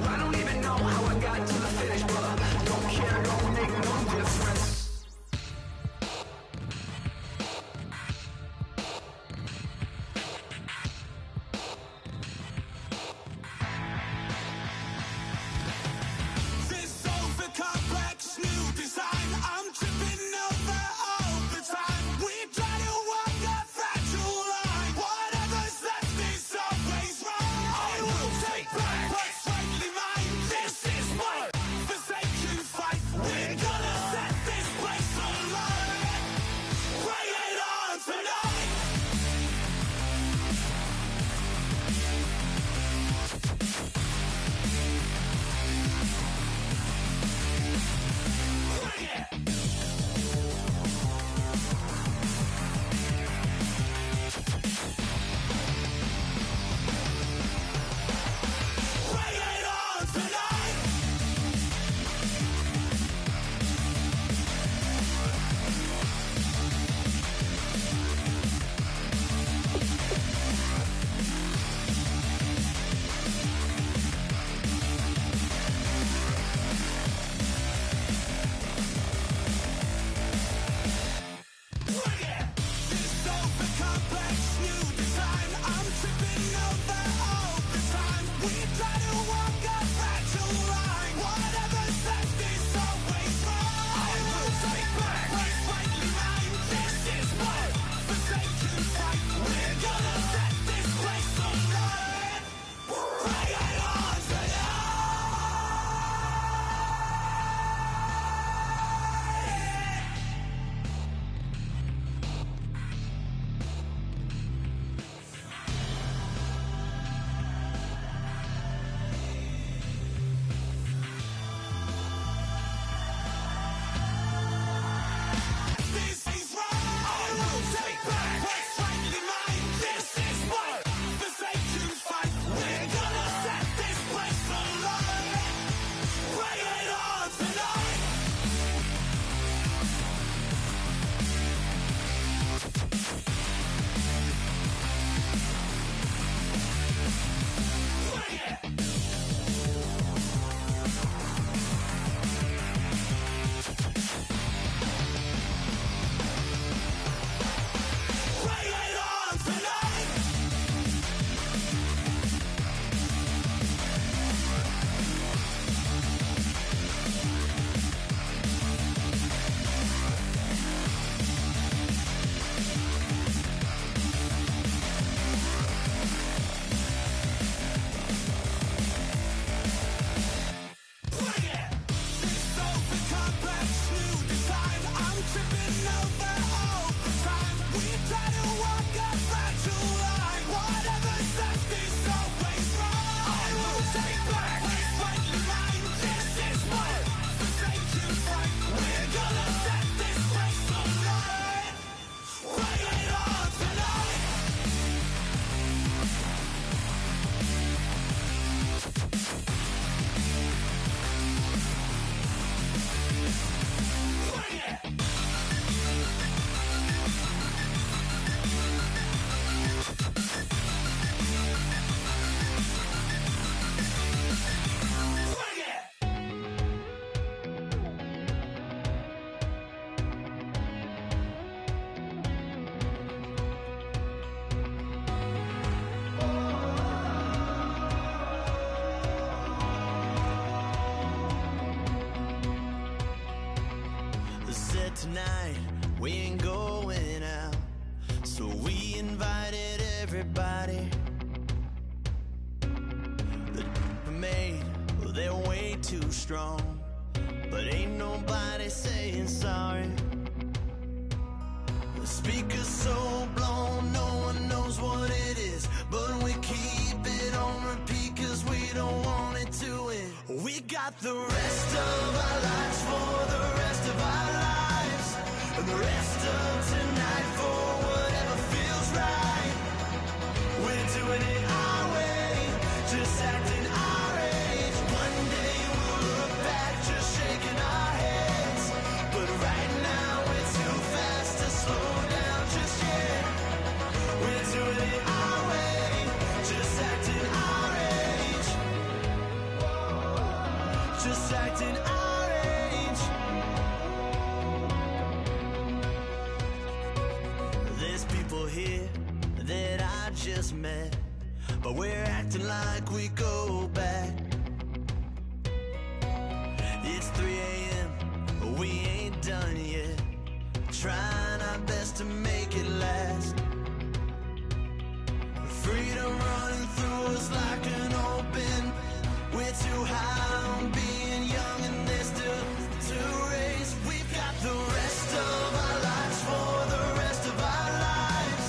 way too strong, but ain't nobody saying sorry. The speaker's so blown, no one knows what it is, but we keep it on repeat cause we don't want it to end. We got the rest of our lives for the rest of our lives, and the rest of tonight for whatever feels right. We're doing it our way, just acting our age. One day we'll look back just shaking our heads, but right now we're too fast to slow down just yet. We're doing it our way, just acting our age. Just acting our age. There's people here that I just met, but we're acting like we go back. It's 3 a.m., we ain't done yet, trying our best to make it last. Freedom running through us like an open. We're too high on being young and there's still to race. We've got the rest of our lives for the rest of our lives,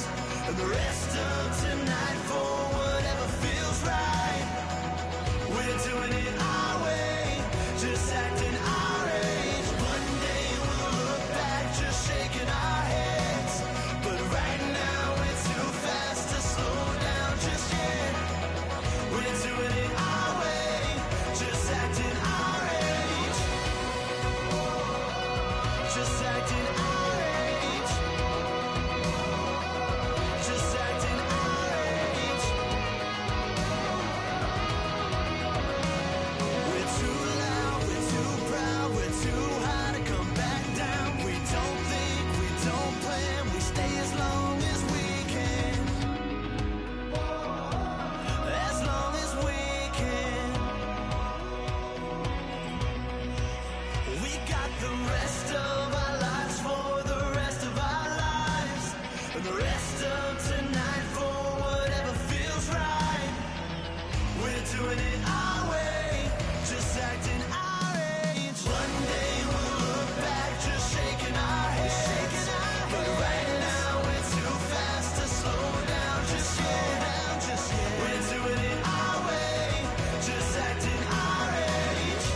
and the rest of tonight for whatever feels right. We're doing it our way, just acting our age. One day we'll look back just shaking our heads, but right now we're too fast to slow down just yet. We're doing it our way, just acting our age. Just acting our age. Just acting our age. We're too loud, we're too proud, we're too high to come back down. We don't think, we don't plan, we stay as long as we can. As long as we can. We got the rest of our lives for the rest of our lives, and the rest of tonight for whatever feels right. We're doing it our way, just acting our age. One day we'll look back just shaking our heads, but right now we're too fast to slow down just yet. We're doing it our way, just acting our age.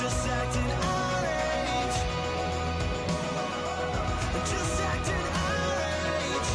Just acting our age. Just acting our age.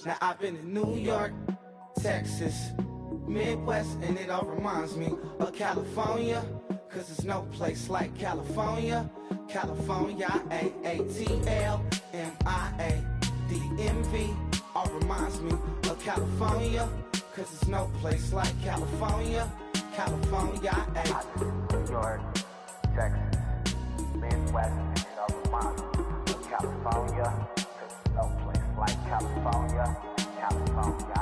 Now I've been in New York, Texas, Midwest, and it all reminds me of California, cause there's no place like California. California, AATLMIADMV, all reminds me of California, cause there's no place like California. California, New York, Texas, Midwest, and it all reminds me of California, cause there's no place like California. California,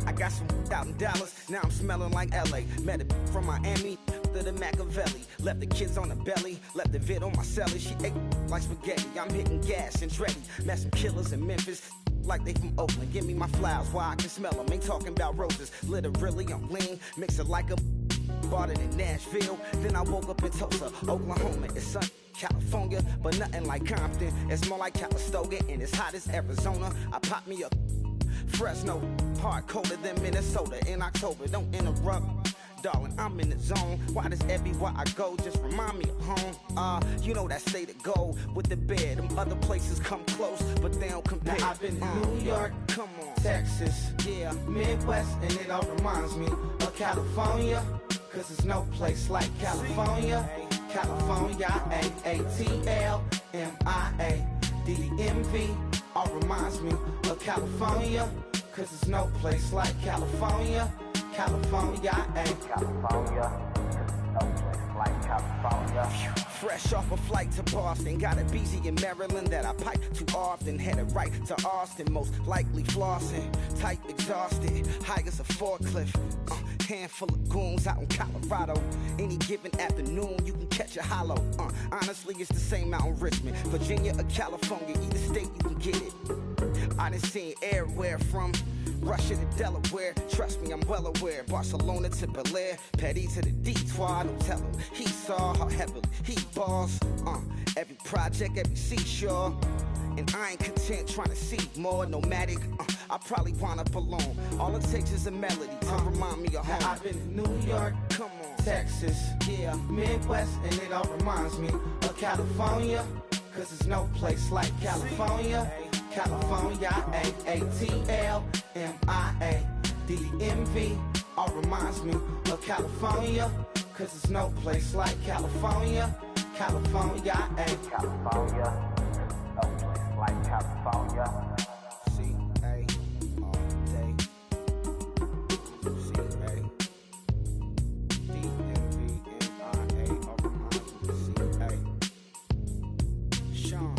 I got some out in Dallas, now I'm smelling like LA. Met a from Miami to the Machiavelli. Left the kids on the belly, left the vid on my celly. She ate like spaghetti, I'm hitting gas and Dreddy. Met some killers in Memphis, like they from Oakland. Give me my flowers while I can smell them. Ain't talking about roses, literally I'm lean. Mix it like a bought it in Nashville. Then I woke up in Tulsa, Oklahoma. It's sun, California, but nothing like Compton. It's more like Calistoga and it's hot as Arizona. I pop me a Fresno, hard colder than Minnesota in October. Don't interrupt, darling, I'm in the zone. Why does everywhere I go just remind me of home? You know that state of gold with the bed. Them other places come close, but they don't compare. Now I've been to New York, come on, Texas, yeah, Midwest, and it all reminds me of California, cause there's no place like California. California, AATLMIADMV, all reminds me of California, cause there's no place like California. California, California, no place like California. Fresh off a flight to Boston, got a BZ in Maryland that I pipe too often. Headed right to Austin, most likely flossing. Tight, exhausted, high as a forklift. Handful of goons out in Colorado. Any given afternoon, you can catch a hollow. Honestly, it's the same out in Richmond, Virginia or California. Either state, you can get it. I done seen everywhere from Russia to Delaware. Trust me, I'm well aware. Barcelona to Bel Air, Petty to the Detroit. Don't tell him he saw how heavily he balls. Every project, every seashore. And I ain't content trying to see more nomadic. I probably wind up alone. All it takes is a melody to remind me of home. Now I've been to New York, come on, Texas, yeah, Midwest, and it all reminds me of California, cause there's no place like California. California, AATLMIADMV, all reminds me of California, cause there's no place like California. California, California, no place like California. C-A, all day. C-A, D-M-V-N-I-A, all reminds me of C-A. Sean.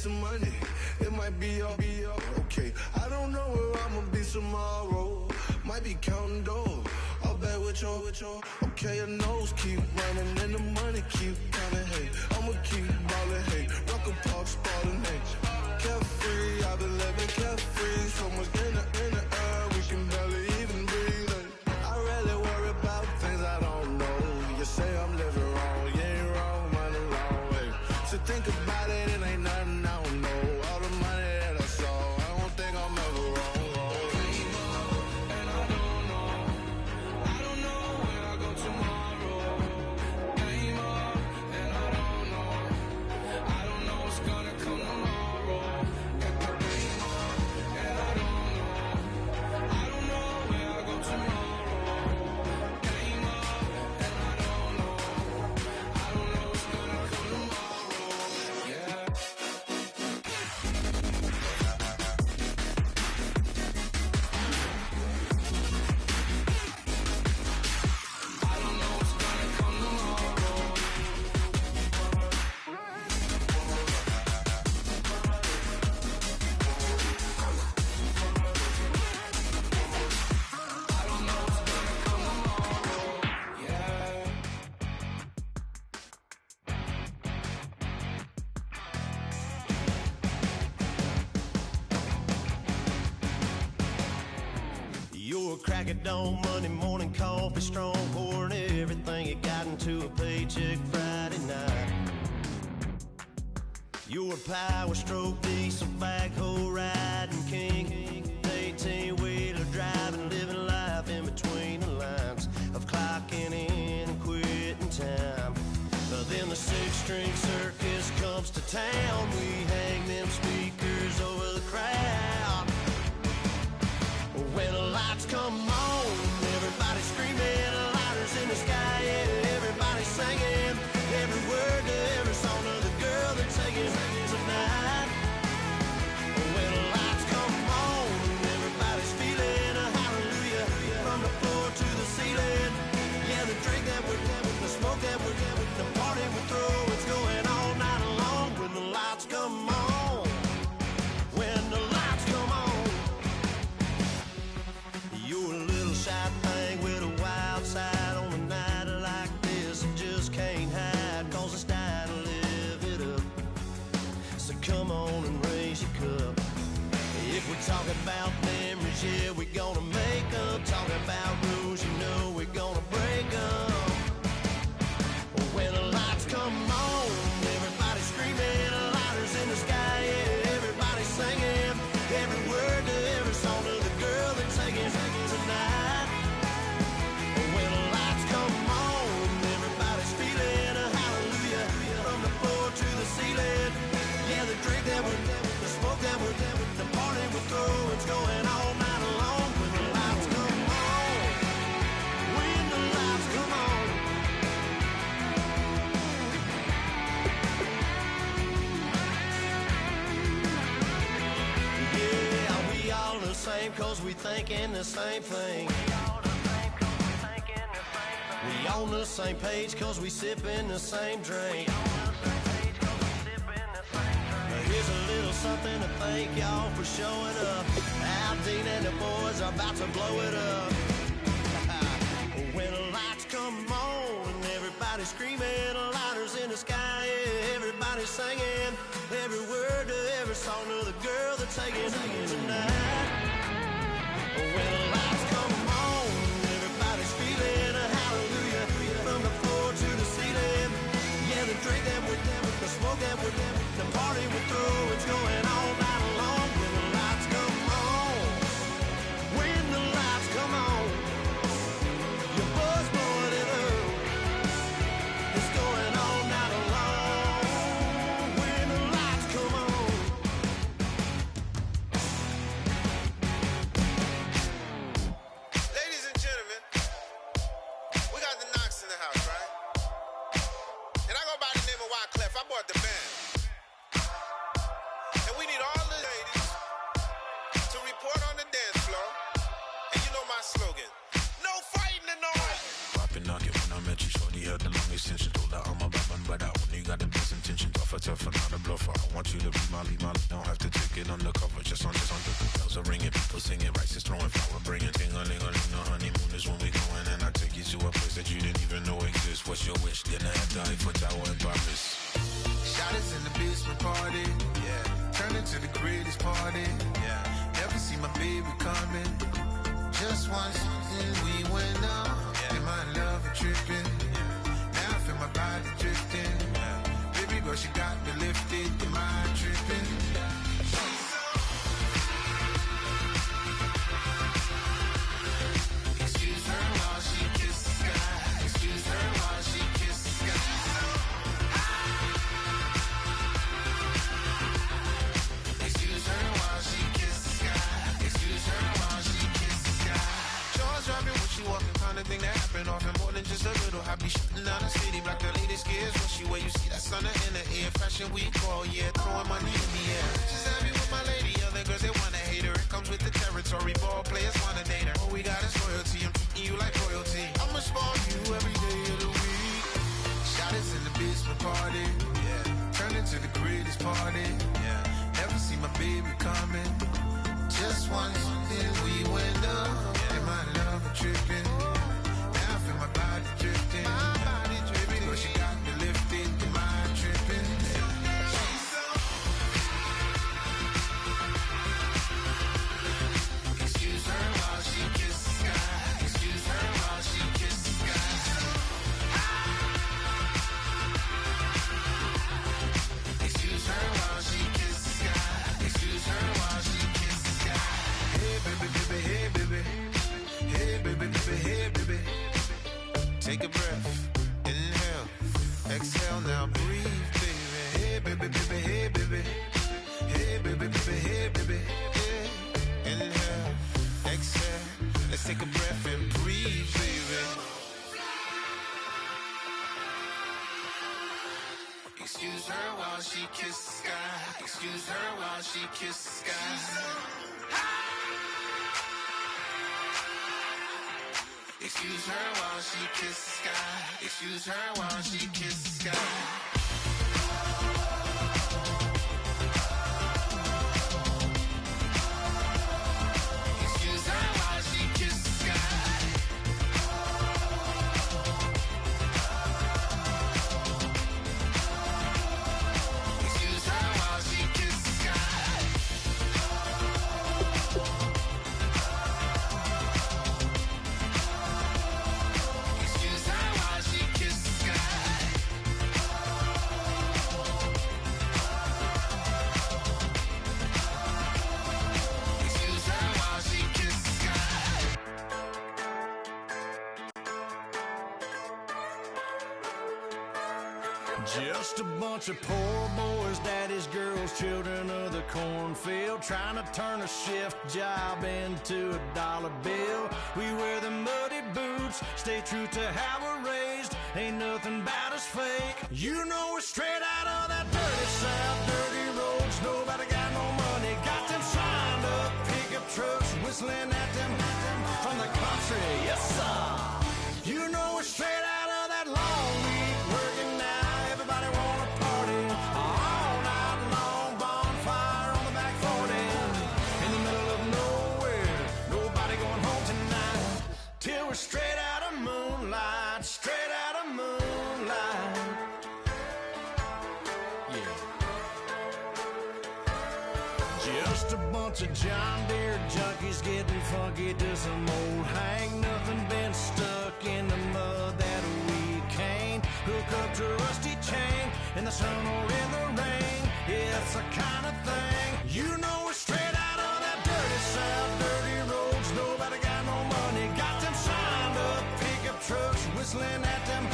some money. It might be all okay. I don't know where I'ma be tomorrow. Might be counting dough. I'll bet with your. Okay, your nose keep running and the money keep coming. Hey, I'ma keep ballin'. Hey, Rucker Park spallin'. Hey, carefree, I've been living carefree. So much in the air, we can barely even breathe. Hey, I rarely worry about things I don't know. You say I'm living wrong, you ain't wrong, money long. Hey, so think about it, it ain't nothing I don't know. All the money that I saw, I don't think I'm ever wrong. You're a crack at dawn, Monday morning coffee, strong, pouring everything you got into a paycheck Friday night. You're a power stroke, diesel backhoe riding king, 18-wheeler driving, living life in between the lines of clocking in and quitting time. But then the six-string circus comes to town, we hang them speakers over the crowd. When the lights come on, everybody screaming, lighters in the sky, yeah, everybody singing, every word to every song of the girl they're taking tonight. When the lights come on, everybody's feeling a hallelujah, from the floor to the ceiling. Yeah, the drink that we're having, the smoke that we're having, the party we throw, it's going all night long. When the lights come on, when the lights come on. You're a little shy thing with a wild side on a night like this. You just can't hide, cause it's time to live it up. So come on and raise your cup. If we're talking about memories, yeah, we're gonna make them. Talking about rules, you know we're gonna break them. When the lights come on, everybody's screaming, lighters in the sky, yeah, everybody's singing, every word to every song of the girl they're taking tonight. When the lights come on, everybody's feeling a hallelujah, from the floor to the ceiling. Yeah, the drink that we're having, the smoke that we're having, the party we throw, it's going all night long. When the lights come on, when the lights come on. Yeah, we all the same cause we thinking the same thing. We on the same page cause we sipping the same drink. Here's a little something to thank y'all for showing up. Al Dean and the boys are about to blow it up. When the lights come on and everybody's screaming, lighters in the sky, yeah, everybody's singing, every word to every song of the girl they're taking tonight. When the lights come on, everybody's feeling a hallelujah, from the floor to the ceiling. Yeah, the drink that we're having, the smoke that we're having, the party we throw, it's going all night long. When the lights come on, when the lights come on, your buzz blowing it up, it's going all night long. When the lights come on. Ladies and gentlemen, we got the Knox in the house, right? And I go by the name of Wyclef. I bought the band. And we need all the ladies to report on the dance floor. And you know my slogan, no fighting and no fighting. Popping knock it when I met you, shorty had the long extension. Told her I'm a bad man, but I only got the best intentions. Off tougher, not a bluffer. I want you to be my lead, don't have to take it undercover. Just under the bells are ringing, people singing, rice is throwing flower, bringing ting-a-ling-a-ling. The honeymoon is when we going, and I take you to a place that you didn't even know exists. What's your wish? Then I have to Eiffel Tower in Paris. Shot us in the basement party, yeah. Turn into the greatest party, yeah. Never see my baby coming. Just once, and we went up, yeah. And my love tripping, yeah. Now I feel my body drifting, yeah. Baby girl, she got me lifted, the mind tripping, yeah. Excuse her while she kisses the sky. Excuse her while she kisses the sky. Excuse her while she kisses the sky. Excuse her while she kisses the sky. Jaws dropping when she walking, kind of thing that happen often. More than just a little. I be shutting down the city, black the latest gears. When she where you see that sun in the air. Fashion week all year, throwing money in the air. Just happy with my lady, other girls they wanna hate her. It comes with the territory, ball players wanna date her. All we got is loyalty, I'm treating you like royalty. I'ma spoil you every day of the week. Shot us in the basement party, yeah. Turn into the greatest party, yeah. Never see my baby coming. Just once, then we went up, yeah. And my love tripping. Now I feel my body drifting. My body dripping. But she got me lifted, the mind tripping. Excuse her while she kisses the sky. Excuse her while she kisses the sky. Excuse her while she kisses the sky. Excuse her while she kisses the sky. Hey baby, baby, hey baby. Hey baby, baby, hey baby. Take a breath, inhale, exhale, now breathe, baby. Hey baby, baby, hey baby. Hey baby, baby, hey baby. Yeah. Inhale, exhale, let's take a breath and breathe, baby. Excuse her while she kisses the sky. Excuse her while she kisses the sky. Excuse her while she kisses the sky. Excuse her while she kisses the sky. Excuse her while she kisses the sky. Excuse her while she kisses the sky. Excuse her while she kisses the sky. Excuse her while she kisses the sky. Just a bunch of poor boys, daddy's girls, children of the cornfield, trying to turn a shift job into a dollar bill. We wear the muddy boots, stay true to how we're raised. Ain't nothing about us fake. You know we're straight out of that dirty south, dirty roads. Nobody got no money, got them signed up pickup trucks, whistling at them from the country. Yes, sir. You know we're straight out of that long week working now. Everybody wanna party all night long, bonfire on the back 40, in the middle of nowhere. Nobody going home tonight till we're straight out of moonlight, straight out of moonlight. Yeah. Just a bunch of John Deere junkies getting funky to some old hang. Nothing been stuck in the mud that we can't hook up to a rusty chain in the sun or in the rain. Yeah, it's the kind of thing. You know we're straight out of that dirty south, dirty roads. Nobody got no money, got them signed up pickup trucks, whistling at them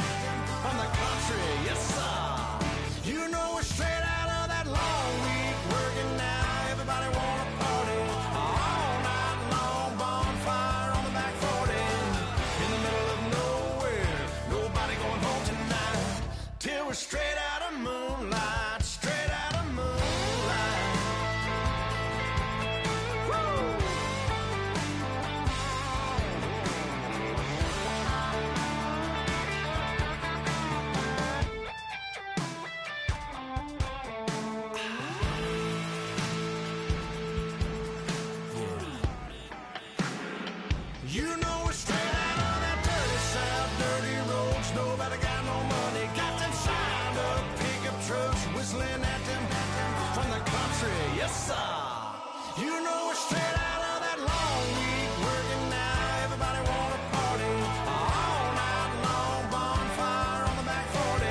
from the country. Yes, sir. You know we're straight out of that long week working now. Everybody wanna party all night long, bonfire on the back 40, in the middle of nowhere. Nobody going home tonight till we're straight out of moonlight, straight out of moonlight. Woo! Yes, sir. You know we're straight out of that long week working now. Everybody wanna party all night long. Bonfire on the back 40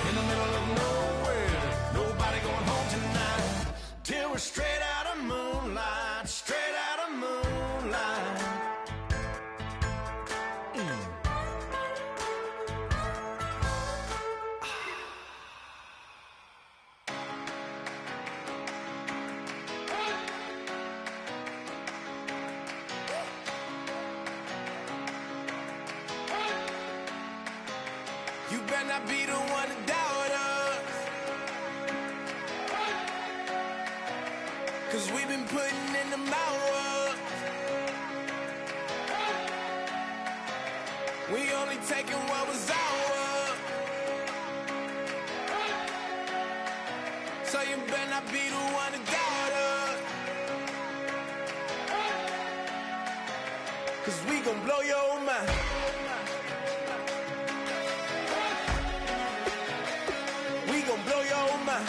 in the middle of nowhere. Nobody going home tonight till we're straight out of moonlight. Straight out of moonlight. You better not be the one to doubt us, 'cause we've been putting in the hours. We only taking what was ours. So you better not be the one to doubt us, 'cause we gon' blow your mind. We gon' blow your mind.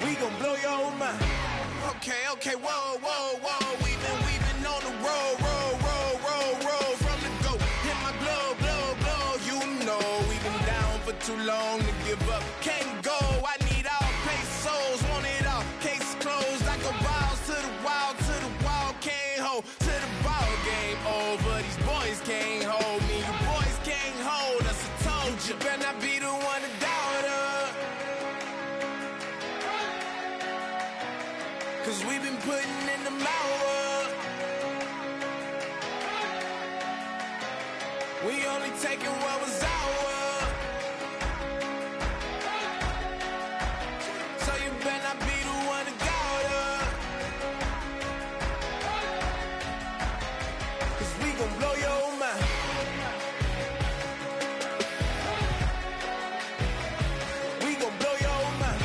We gon' blow your mind. Okay, whoa. We've been on the road. From the go, hit my blow. You know we've been down for too long to give up. Can't go, I need all pesos, want it all. Case closed, like a balls to the wall, can't hold. To the ball game over, these boys can't hold me. You boys can't hold us, I told you. Better not be the one to doubt us, 'cause we've been putting in the hours. We only taking what was ours. So you better not be the one to doubt us, 'cause we gon' blow your mind. We gon' blow your mind.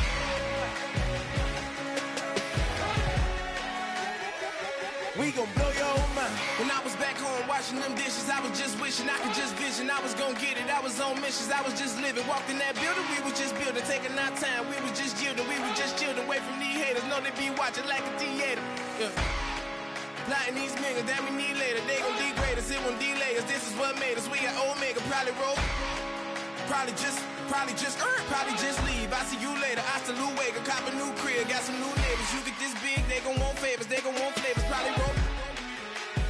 We gon' blow your mind. When I was back home washing them dishes, I was just wishing I could just vision. I was gon' get it, I was on missions, I was just living. Walked in that building, we was just building, taking our time. We was just yielding, we was just chilling. Away from these haters, know they be watching like a theater. Yeah. Plotting these niggas that we need later. They gon' degrade us, it won't delay us. This is what made us. We got Omega, probably roll. Probably just leave. I see you later. Hasta Luega, cop a new crib, got some new neighbors. You get this big, they gon' want favors, they gon' want flavors. Probably roll.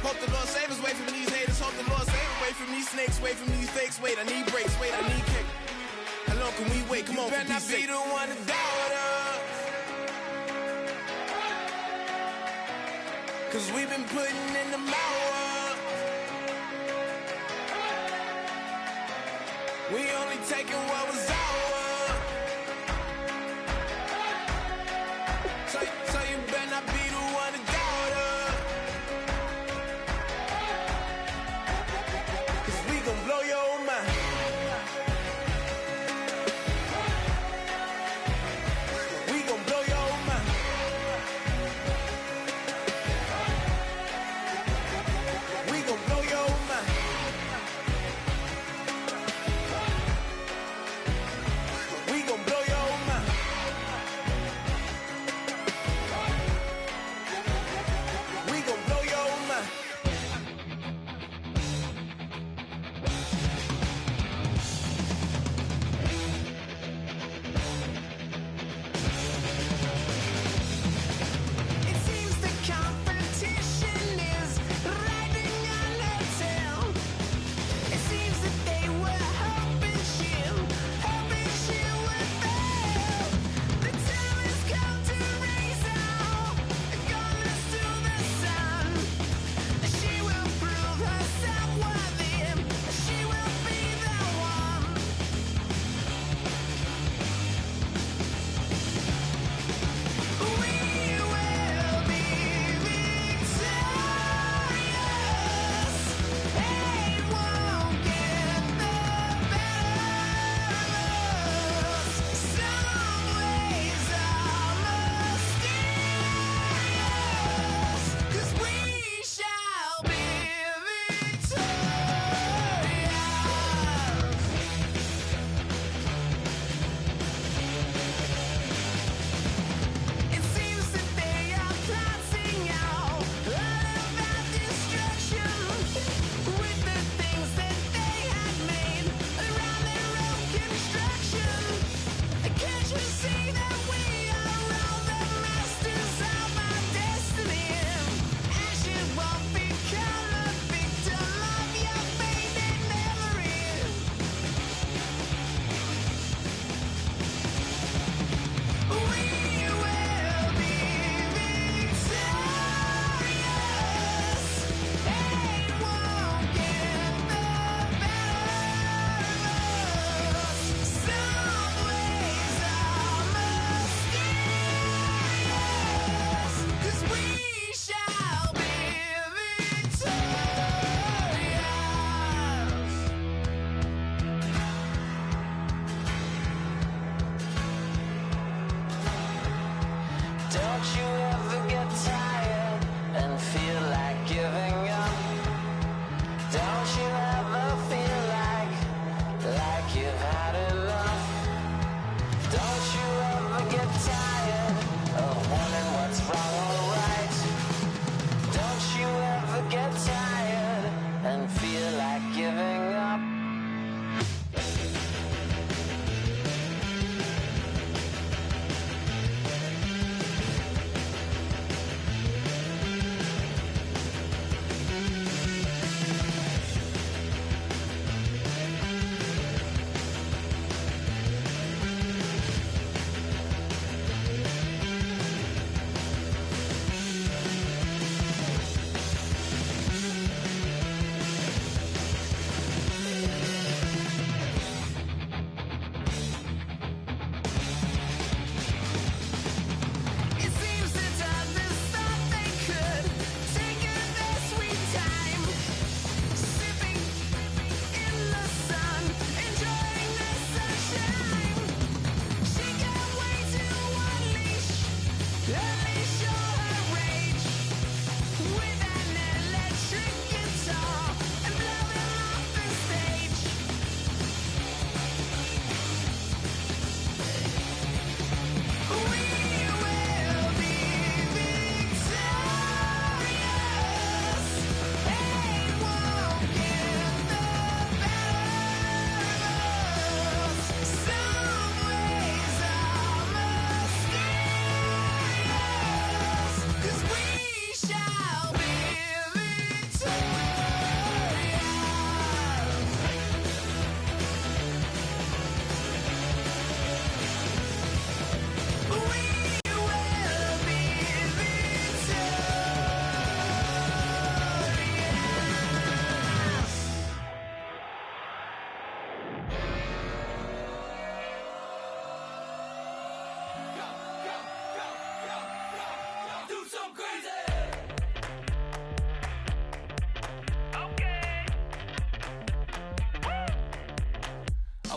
Hope the Lord save us, wait from these haters. Hope the Lord save us, wait from these snakes, wait from these fakes. Wait, I need breaks, wait, I need cake. How long can we wait? Come on, better not be the one to doubt us, 'cause we've been putting in the hours. We only taking what was ours. So you better not be the one to doubt us, 'cause we gon' blow your mind. We gon' blow your mind. We gon' blow your mind.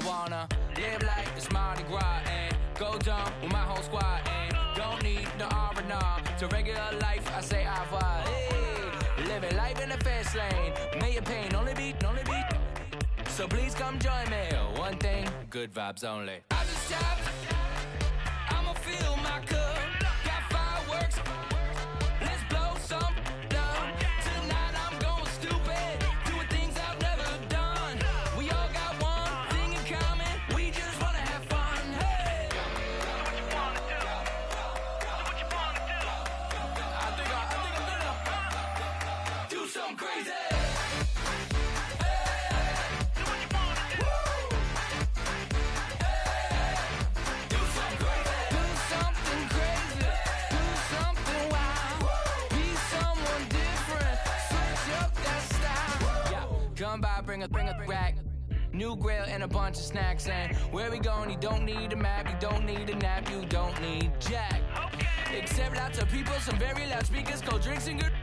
wanna live like it's Mardi Gras and go dumb with my whole squad and don't need no R&R. To regular life, I say au revoir. Hey, living life in the fast lane. May your pain only be. So please come join me. One thing, good vibes only. I just stopped. I'ma fill my cup. Got fireworks. Let's blow some down. Tonight I'm going stupid. Doing things I've never done. We all got one thing in common. We just wanna have fun. Hey. What you wanna do? What you wanna do? I think I'm gonna do something crazy. Come by, bring a rack. New grill and a bunch of snacks. And where we going, you don't need a map. You don't need a nap. You don't need jack. Except lots of people, some very loud speakers, cold drinks and good.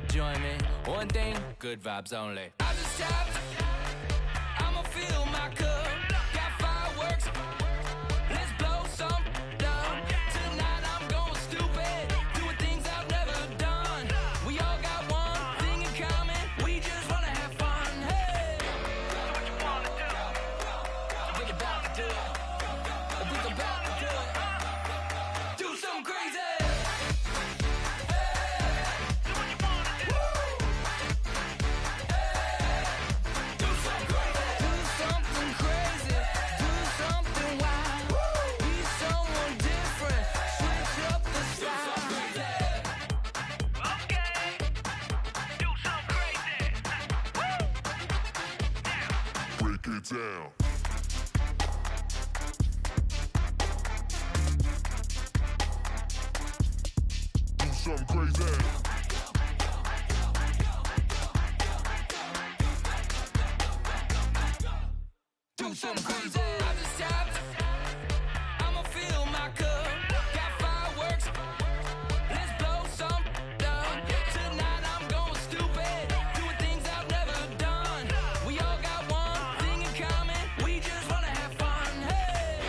Join me. One thing, good vibes only. I just stopped. I'ma fill my cup. Got fireworks. Let's blow some down. Tonight I'm going stupid. Doing things I've never done. We all got one thing in common. We just wanna have fun. Hey. What you wanna do? I think about to do it. I think I'm about to do it. Do something crazy. Down. Do something crazy. Do something crazy. I just stopped. I'ma fill my cup. Got fireworks. Let's blow some down. Tonight I'm going stupid. Doing things I've never done. We all got one thing in common. We just wanna have fun. Hey.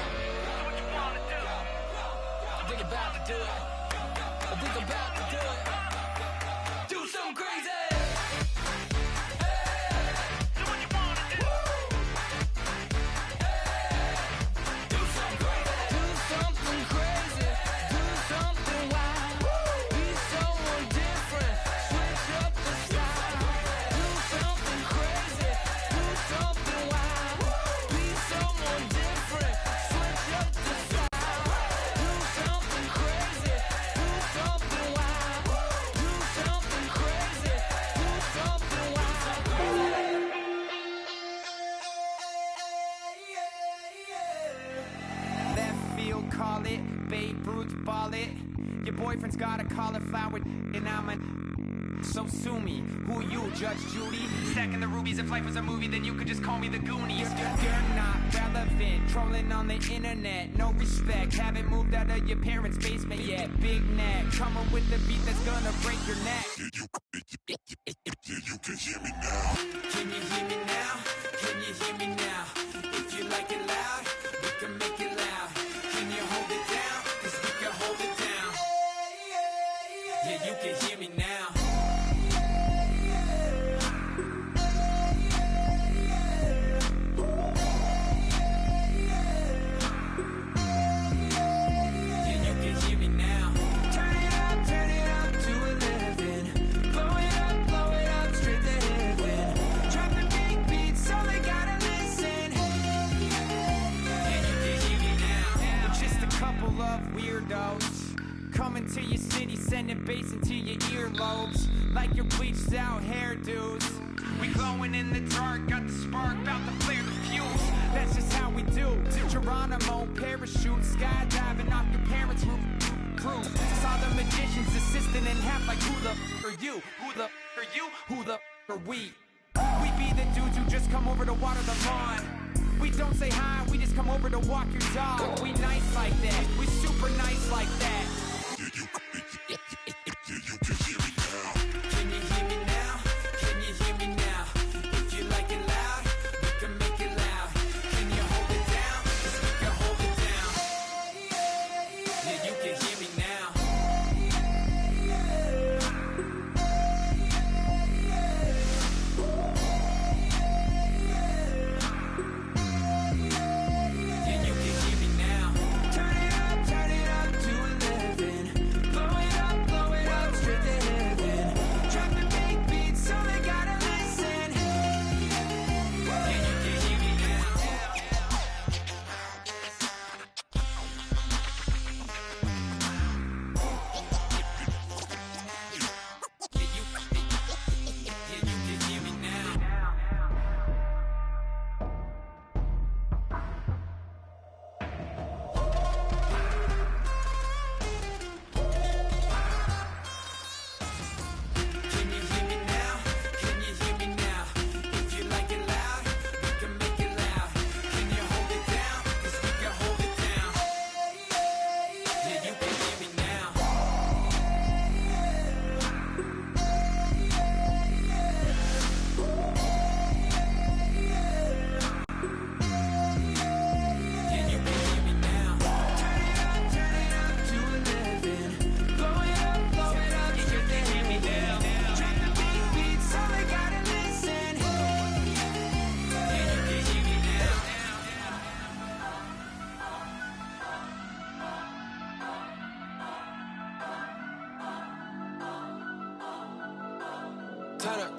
What you wanna do? I think about to do it. I think I'm about to do it. Do something crazy. Call it, Babe Ruth ball it. Your boyfriend's got a cauliflower and I'm a... So sue me, who you, Judge Judy? Stacking the rubies, if life was a movie, then you could just call me the Goonies. You're not relevant, trolling on the internet, no respect. Haven't moved out of your parents' basement yet, big neck. Coming with the beat that's gonna break your neck. You can hear me now. Can you hear me now? Can you hear me now? If you like it loud, we can make it loud. Can you hold it down? 'Cause we can hold it down. Yeah, you can hear me now. Yeah, you can hear me now. Turn it up to 11. Blow it up straight to heaven. Drop the big beats, so they gotta listen. Yeah, you can hear me now. We're just a couple of weirdos coming to your city, sending bass into your earlobes like your bleached out hairdos. We glowing in the dark, got the spark, about to flare the fuse. That's just how we do. To Geronimo, parachute, skydiving off your parents' roof. Crew saw the magician's assistant in half, like who the are you? Who the are you? Who the are we? We be the dudes who just come over to water the lawn. We don't say hi, we just come over to walk your dog. We nice like that, we super nice like that. You can hear me now. Can you hear me now? Can you hear me now? If you like it loud, we can make it loud.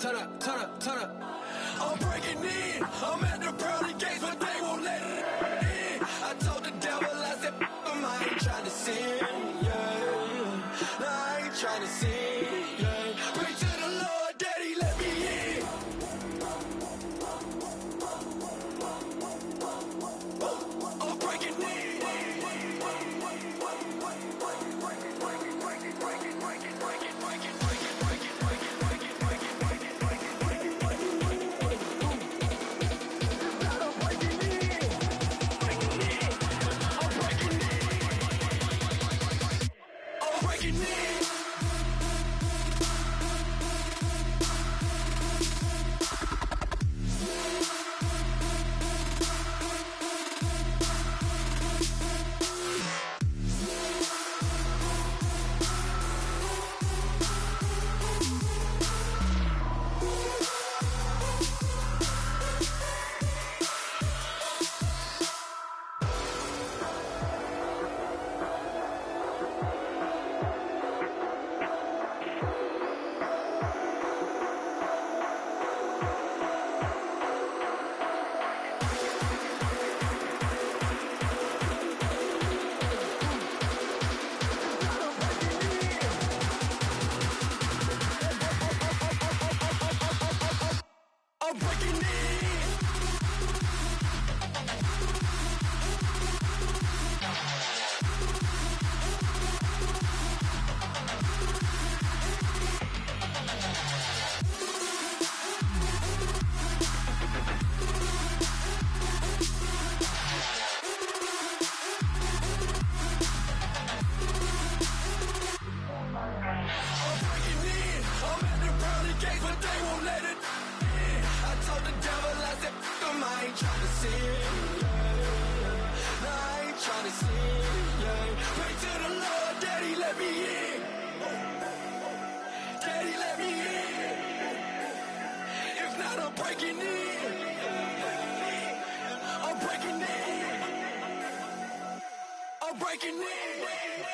turn up, turn up, turn up. I'm breaking in. I'm at the pearly gates, but they won't let it in. I told the devil, I said, I ain't trying to sin, yeah. No, I ain't trying to sin, yeah. Pray to the Lord, Daddy, let me in. I'm breaking in. I'm breaking in.